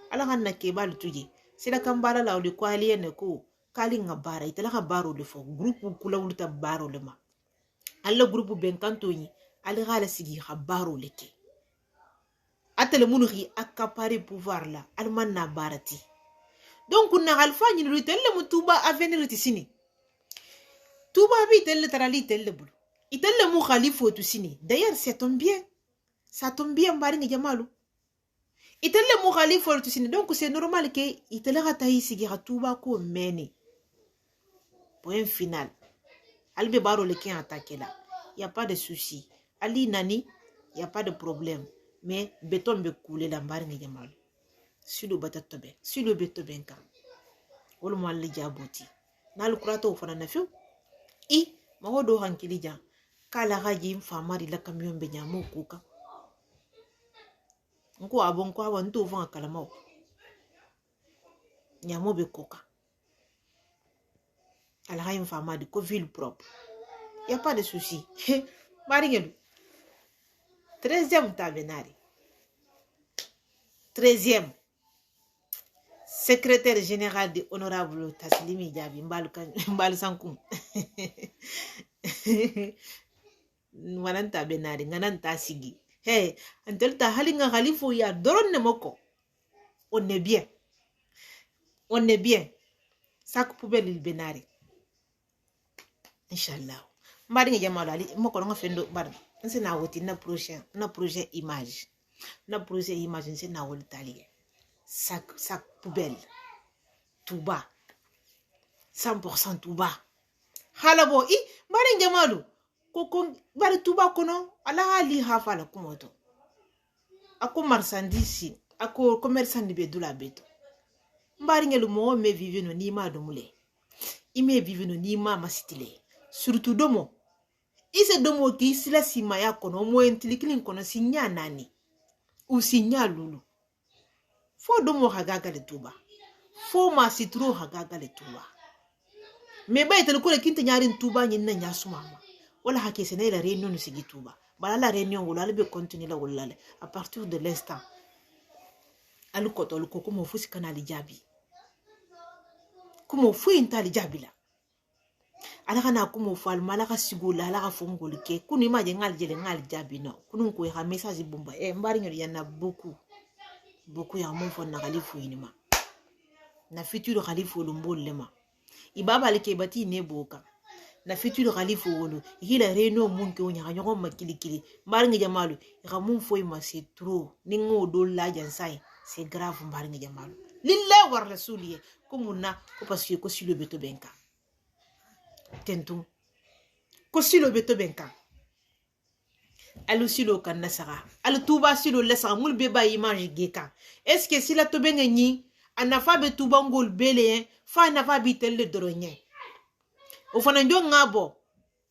Alors, on a qu'à le tuer. C'est la cambara là où le coalien ne co. Kaling a barre. Il a barre le fond. Groupe ou coula ou ta barre le ma. Alors, groupe ben cantoni. Alors, la sigi a barre le quai. Atel mounri accaparé pouvoir là. Alman na barati. Donc, on a alpha ni le tel le mutouba à venir ici. Touba vite le tarali tel le boulot. Il le mot khalifo tout sini. D'ailleurs, ça tombe bien. Ça tombe bien, Baring Jamalou. Il le mot khalifo tout sini. Donc, c'est normal que il te le rataille si gira touba ko meni. Point final. Albe baro le qui attaqué là. Il n'y a pas de souci. Ali nani, il n'y a pas de problème. Mais béton be couler la Baring Jamalou. Sur le batatobe. Sur le béton benka. Olu mo ali jaboti. Na lu kurato fana na fiu. I, ma do hankili jan. Kala gaji mfamari la camion benyamo kuka. Nko abon ko abon to van kalamo. Nyamo be koka. Ala gaji mfamari ko ville propre. Y a pas de souci. Maringelu. 13e tabenari. 13e. Secrétaire général de honorable Taslimi Diaby Mbal Sankoum. Wananta benari ngananta sigi. Hey, antelta halinga khalifo ya doron ne moko. On est bien. On est bien. Sac poubelle il benari. Inch'Allah. Mbari ngamalo ali moko nga fendo bar. Nse na woti na projet image. Na projet image nse na wol talier. Sac poubelle. Tout bas. 100% tout bas. Halabo i mbari ngamalo. Koko bari tuba kono ala ali hafa la kumoto ako marchandise ako commerçant ni bedula beto mbari ngelu mo me vive no ni ma domule ime vive no ni ma masitile surtout domo ise domo ki sila sima ya kono mo entiliklin kono sinya nani ou sinya lulu fo domo hagaga le tuba fo ma citro hagaga le tuba me bay tel ko le kinte nyari tuba nyin na nyasuma wala hake sene la réunion sigi tuba bala la réunion wala be continuer la wala à partir de l'instant alu koto ko mo fusi kanali jabi kumo fu intali jabi la ala kana kumo fu al malaka sigula ala ka fongol ke kuni maje ngal jele ngal jabi no kunun ko ha message bomba mbari ngol yana beaucoup ya mon fon na khalifu inima na futur khalifu lumbol lema ibaba leke bati ne boka na futur khalifu wolo hila reno munke onya kanyo makilikili mbaringa jamalu ikamun foi ma c'est trop ningo do la jansai c'est grave mbaringa jamalu lillahi war rasuliye ko munna ko parce que ko silo beto benka tentu ko silo be to benkan alu silo kan nasara alu tuba silo lesa mul be ba image geka est ce que sila to benga ni anafa be tuba ngol bele fa nafa bi telle doronye o fana njo ngabo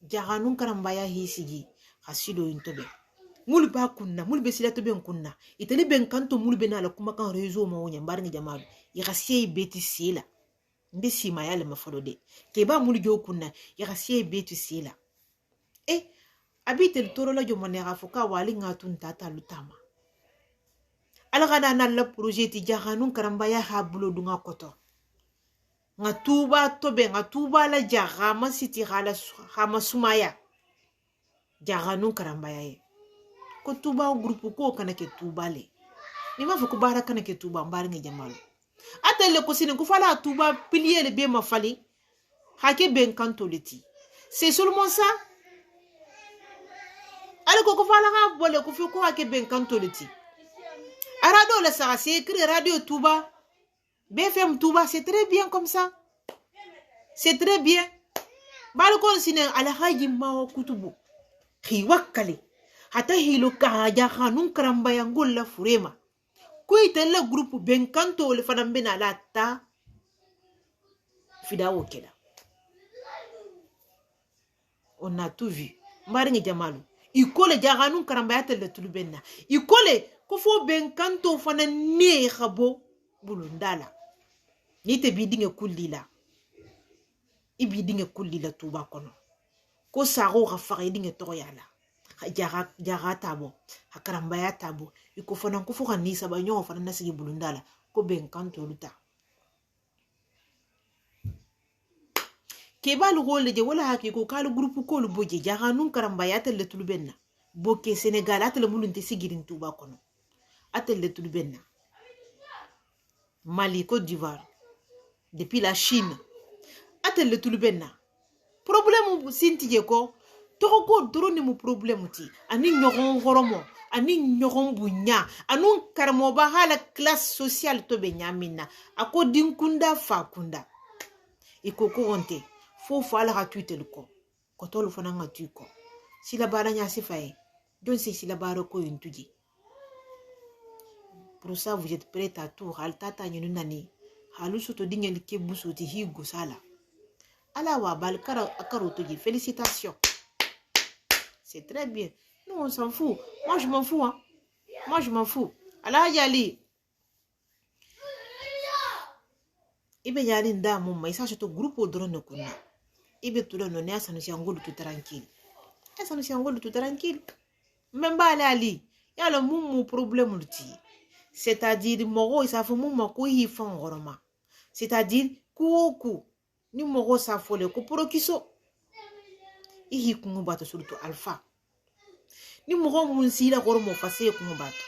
jahanun karambaya hisigi hasilo intobe mul ba kunna mul be sila to ben kunna itali ben kanto mul be na la kuma kan réseau mo wonya mbar ngi jamalu ya khasiye beti sila mbe sima yale mafalode ke ba mul jo kunna ya khasiye beti sila abite toro la jomo ne gafoka wali ngatun tata lutama ala gana na la projet ti jahanun karambaya habulo dunga koto ngatuba tobe ngatuba la jahama siti hala hama sumaya jahanun karambaya ye ko tuba groupe ko kana ke tuba le ni ma fuku bara kana ke tuba mbar ngi jamalu atelle ko sinen ko fala tuba pilier le be ma fali hake ben kanto leti c'est seulement ça ale ko fala ga bole ko fi ko hake ben kanto leti arado la ça c'est écrit radio tuba BFM tuba c'est très bien comme ça c'est très bien bal ko sinen ala haji ma kutubu khi wakale hata hilo ka jahanun karambaya ngolla furema ko itella groupe ben kanto le fana mbena la ta fidawo keda on a tout vu mbaringi jamalu ikole jahanun karambaya telle tulubenna ikole ko fo ben kanto fana ne khabo bulundala nite bidinge kullila ibidinge kullila tuba kono ko sago ga fara dinge to yala jaga tabo hakarambaya tabo iko fana ko fuka ni saba nyo fana nasigi bulundala ko ben kanto luta ke balu gole je wala haki ko kala groupe ko lu boje jaga nun karambaya telle tulubenna boke Sénégal atele mulunte sigirin tuba kono atele tulubenna Mali, Côte d'Ivoire depuis la Chine atele tulubenna problème sinti ko toko drone mu problème ti ani nyogon horomo ani nyogon bunya anu karmo ba hala classe sociale to be nyamina ako dinkunda fa kunda ikoko onte fo ala ha tuitel ko tolu fana ngatu ko sila bara nya sifaye don c'est sila bara ko yintuji pour ça vous êtes prêts à tout hal tata nyunu nani halu soto dingel ke busoti higo sala ala wa bal karo toji félicitations. C'est très bien. Nous, on s'en fout. Moi, je m'en fous. Hein. Moi, je m'en fous. Allah yali. Ibe yali nda mumma. Isa chato grupo drone kuna. Ibe tula no ne asa nusi angolu tu tranquille. Asa nusi angolu tu tranquille. Memba ali. Yala mummu problème luti. C'est-à-dire moro isa fu mumma ko hi fan goroma. C'est-à-dire ku ni moro sa fole ko prokiso. Ihi kungubato surtout alpha ni mogo munsila gormo fase kungubato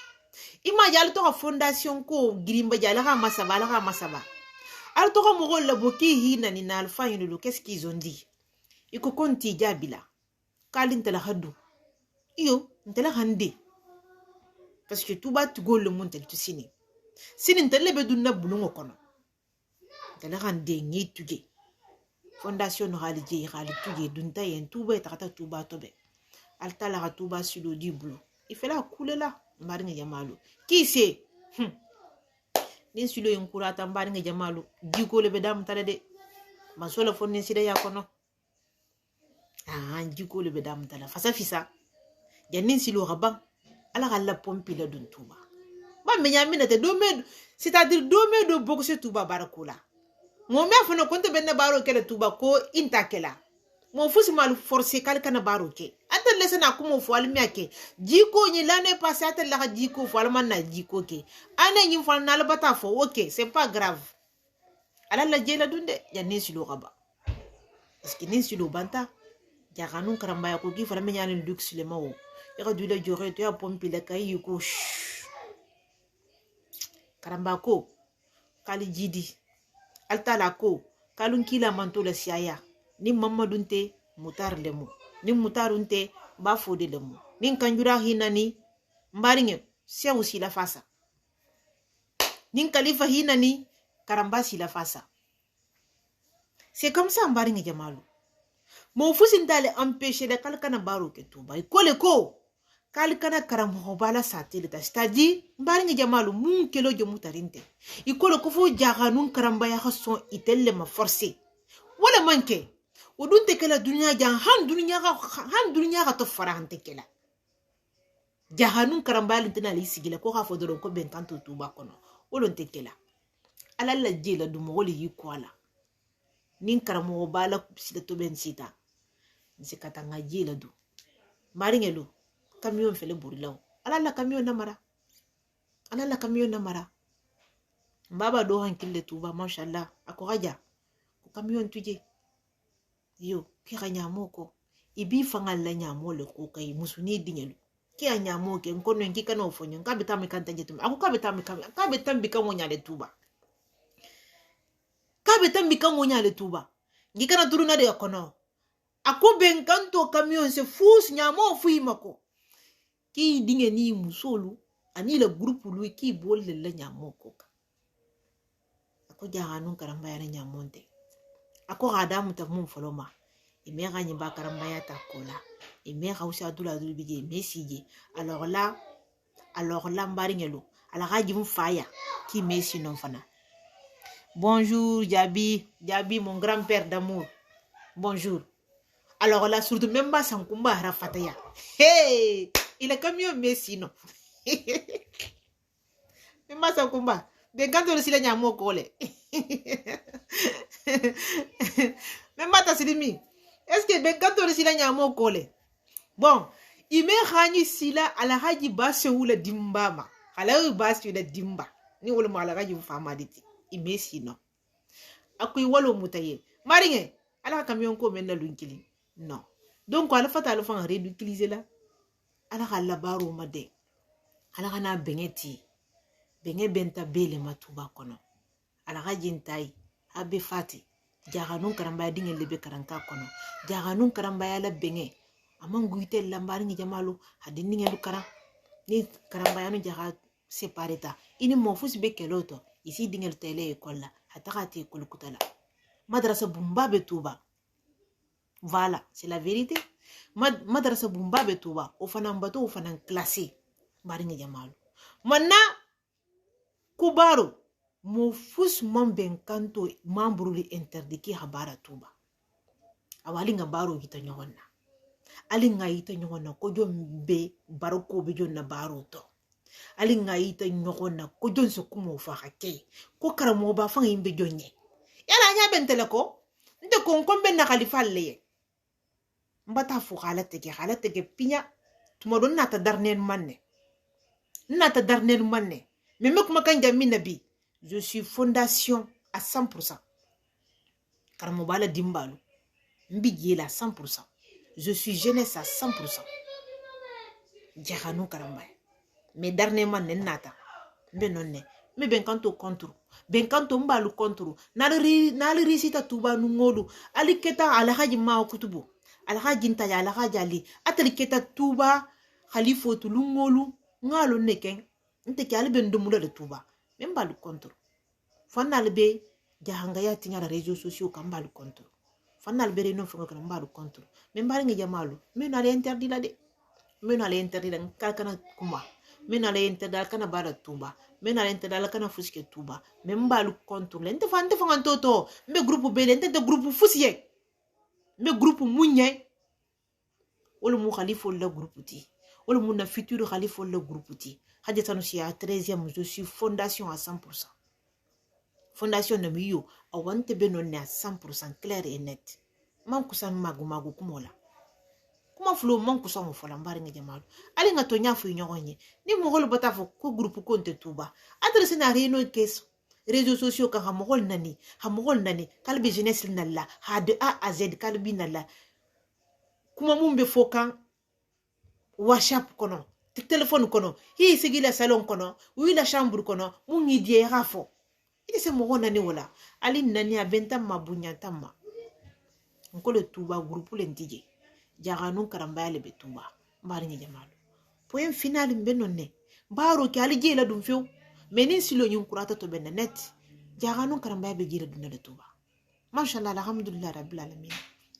ima jali to fondation ko girimba jala ha masaba al to mogo la boki hina ni na alpha yulu qu'est-ce qu'ils ont dit iko konti jabila kalin tala hadu iyo ntala hande parce que tout bat go le monde tu sini ntele be dunna bulungo kono tala hande ngi tuge fondation no halije hali tuge dunta yen tuba etata tuba tobe altala ha tuba silo diblo il fait la couler là mbaringa jamalu qui c'est ni silo yen kurata mbaringa jamalu diko le bedam tale de masola fonni sida ya kono diko le bedam tala fasa fisa janin silo raban ala galla pompi la dun tuba ba me nyamina te do me c'est-à-dire do boko se tuba barakula mo me afuna konto benna baro kele tuba ko inta kela mo fusi mal forcer kalkana baro ke atel lesena ko mo fo almi ake jiko ni l'année passée atel la jiko fo alman na jiko ke ane ni fo na la bata fo OK c'est pas grave ala la jela dunde ya nesi lo gaba parce que nesi lo banta ja kanun karamba ya ko gi fo la me nyane luxe le mawo ya ka dule jore to ya pompi le kay ko karamba ko kali jidi altala ko kalun kila manto la siaya ni mamadunte mutar lemu ni mutarunte ba fode lemu ni kanjura hinani mbaringe sia usi la fasa ni khalifa hinani karamba si la fasa c'est comme ça mbaringe jamalu mo fusin dale empêcher de kal kana baro ke tuba ikole ko kal kana karamo bala satile ta c'est-à-dire mbari ngi jamalu mun kelo jo mutarinte ikole ko fo jahanun karamba ya son itelle ma forcer wala manke odunte kala dunya jan han dunya ga to farante kala jahanun karamba lintina li sigila ko ha fo do ko ben kanto tuba kono wolonte kala ala la jela du mo woli yikwala nin karamo bala sida to ben sita nsikata nga jela du maringelo camion fele burilaw ala la camion namara baba do hankille tuba mashallah ako gaja ko camion tuje yo ki ganya moko ibi fangal la nyamo le ko kay musuni dingelu ki anyamo ke nkono ngi kana ofonyo ngabe tammi kanta jetum ako kabe tambi kan wonya le tuba kabe tambi kan wonya le tuba ngi kana turuna de kono ako ben kanto camion se fous nyamo fuimako ki dinge ni musolu ani le groupe lui ki bolle le nyamo ko ako jahanun karamba ya nyamonte ako adamu ta mun foloma ime ganyi ba karamba ya ta kola ime hausa dula bije mesije alors là mbari ngelo ala gaji mfaya ki mesi non fana bonjour Jabi mon grand-père d'amour bonjour alors là surtout même pas sans kumba rafataya hey il est camion messi non même pas sans kumba ben quand on le sila nyamo kole même pas ta silimi est-ce que ben quand on le sila nyamo kole bon il me khani sila ala haji basse wula dimbama ala basse wula dimba ni wala mala haji fama diti il messi non akui walo mutaye maringe ala camion ko men na lunkili non donc ala fata ala fan réutiliser la ala kala baro made ala kana bengeti benge benta bele matuba kono ala gajintai abe fati jaganun karamba dinge lebe karanka kono jaganun karamba ya la benge amanguite lambari ngi jamalu hadini ngi lukara ni karamba ya no jaga separeta ini mofus be keloto isi dinge tele ekola hatakati kulukutala madrasa bumba betuba. Voilà, c'est la vérité. Madrasa bumba betuba, ofanan bato ofanan classé. Baringa jamalu. Mana kubaro mo fus mamben kanto membre li interdiki habara tuba. Awalinga baro hita nyona. Alinga hita nyona kojo mbe baroko bejo na baro to. Alinga hita nyona kojo nsokumo fakake. Ko karamo ba fanga imbe jonye. Yala nya bentele ko nde konkombe na khalifa leye. Mbata fu halate pinya tumodo nata darnen manne mais mek makanja minabi je suis fondation à 100% karamo bala dimbalu mbigi la 100% je suis jeunesse à 100% jahanu karamba mais darnen manne nata benonne mais ben kanto mbalu contre nali risita tuba nungolu ali keta ala haji ma kutubu alhaji ntaja alhaji ali ataliketa tuba khalifo tulungolu ngalo neken nteke albe ndomula de tuba memba lu contre fanal be jahanga ya tinyara réseaux sociaux kamba lu contre fanal be reno fonga kamba lu contre memba ngi jamalu meno ale interdit la de meno ale interdit la kalkana kuma meno ale interdit kana bara tuba meno ale interdit kana fuske tuba memba lu contre lente fanga toto mbe groupe be lente de groupe fusiye me groupe munye wala mu khalifa la groupe ti wala mu na futur khalifa la groupe ti hadja sanusi à 13e je suis fondation à 100% fondation na miyo awante benonne à 100% clair et net man kusan magu kumola kuma flo man kusan mo fola mbari ngi jamalu ali nga to nyafu nyonye ni mo hol batafo ko groupe konte tuba adresse na reno keso réseaux sociaux ka hamogol nani kalbi jeunesse nalla ha de A à Z kalbi nalla kuma mumbe fokan WhatsApp kono téléphone kono hi sigila salon kono wi la chambre kono mungi die rafo ite se mo nani wala ali nani abenta mabunya tamma ngole tuba groupe lentije jaganu karamba le betuba mbari ni jamalu point final benonne baro ki ali jela dum few menin silo nyun kurata to ben net jaganu karamba be jira dunale tuba mashallah alhamdulillah rabbil alamin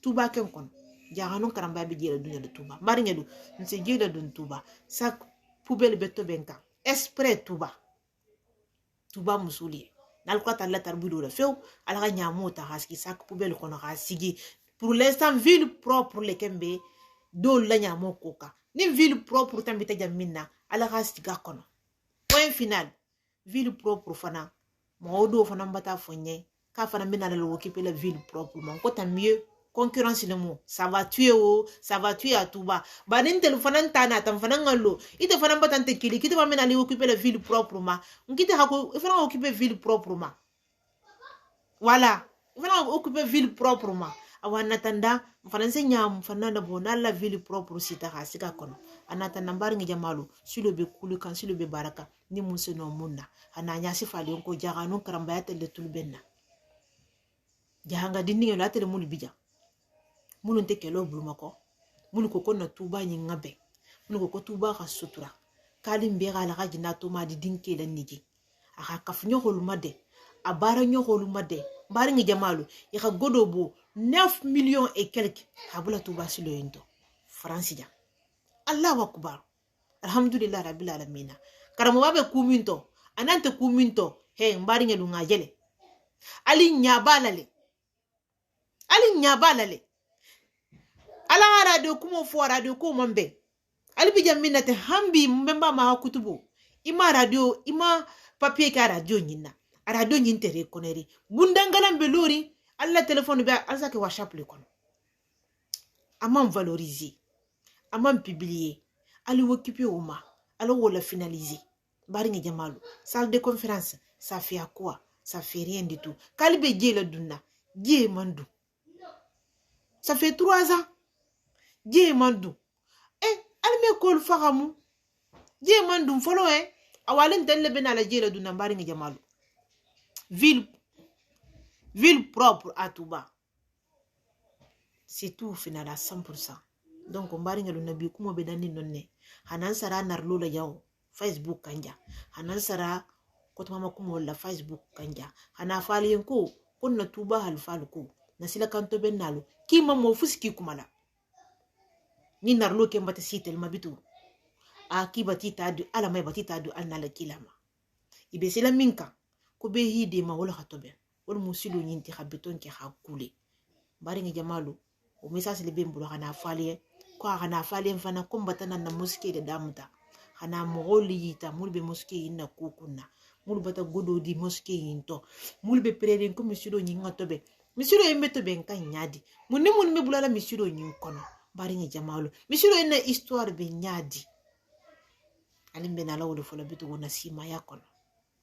tuba ken kon jahanu karamba be jela dunya de tuba bari ngedu nse jela dun tuba sa poubelle beto benka esprit tuba musuli nalko ta la tarbudo la few ala ga nyamo ta haski sa poubelle kono ga sigi pour l'instant ville propre le kembe do la nyamo koka ni ville propre tambita jamina ala ga stiga kono point final ville propre fana modo fana mbata fonye ka fana bina la occuper la ville proprement ko ta mieux concurrence le mot ça va tuer à tout bas ba nin téléphone ntana tam fana ngalo ite fana mbata nte kili kite ba bina la occuper la ville proprement ngite hako fana occuper ville proprement voilà fana occuper ville proprement awana tanda fana nyam fana na bona la ville propre sita hasika kono anata nambari ngi jamalu silo be kulu kan silo be baraka ni munse no munna ana nyasi fali ko jaga non karamba ya tele tulbenna jahanga dinni la tele mulu bija mulu te kelo blumako mulu ko konna tuba nyi ngabe mulu ko tuba ka sutura kalim be gala ga jinato ma di dinke la niji aka kafnyo holumade abara nyo holumade bari ngi jamalu ya godobo 9 millions et quelques habula tuba silo yento francia Allahu akbar alhamdulillah rabbil alamin karamo babe kuminto anante kuminto he mbari ngelu ngajele ali nyabalale ala radio kumo fo radio ko mombe ali bijam minate hambi mbemba ma kutubu ima radio ima papier ka radio nyina radio nyinte reconnaître bundangala mbelori alla téléphone be alsake whatsapp le kono amam valoriser amam publier ali occuper uma alors on l'a finalisé bari ngi jamalu salle de conférence ça fait à quoi ça fait rien du tout kalbe djela dunna dje mandu ça fait 3 ans dje mandu alme kol fagamu dje mandu folo awalen telle bena la djela dunna bari ngi jamalu ville propre à Touba c'est tout final à 100%. Donc on bari ngelu nabi kumo be dani nonne hanan sara narlo la yaw Facebook kanja hanan sara ko tama kumo la Facebook kanja hana fali ko konna tuba hal fal ko nasila kanto ben nalu kima mo fuski kumala ni narlo ke mbata sitel mabitu aki batita du ala may batita du alnala kilama ibe sila minka ko be hide ma wala khatobe wal musilu nyinti khabeton ke khakule bari ngi jamalu o message le bembulo hana fali ko hana fali mfana kombatana na moské de damuta hana mogoli yita mulbe moské ina kukunna mulbata godo di moské into mulbe prere ko misiro nyinga tobe misiro yembe tobe nkan nyadi munni me bulala misiro nyin kono bari ngi jamalu misiro ina histoire be nyadi alimbe na lawlo folo bitu wona sima ya kono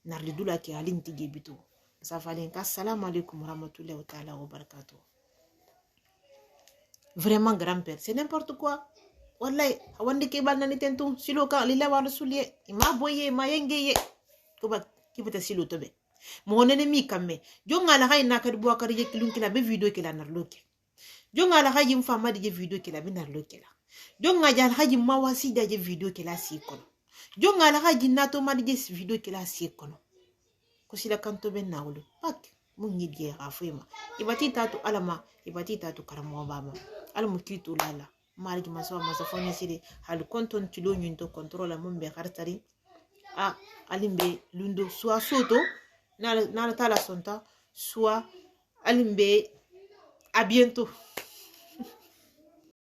narli dula ke alinti ge bitu safalen ka assalamu alaikum warahmatullahi wa ta'ala wa barakatuh. Vraiment grand-père, c'est n'importe quoi. Wallahi, awandi ke bal nani tentu silo ka lila wa rasuliye ima boye ma yengeye ko ba kibata silo tobe mo nene mi kamme jonga la hay nakadi bo akari je kilun kila be video kila narloke jonga la hay mfama de je video kila be narloke la jonga jal haji mawasi de je video kila si kono jonga la haji nato ma de je video kila si kono ko sila kanto ben nawlu pak mun yidge afema ibati tatu alama ibati tatu karamo baba alamu kitu lala marigi maso fonya sire hal konton tilo nyinto contrôle mun be kartari alimbe lundo soit soto na tala sonta soit alimbe à bientôt.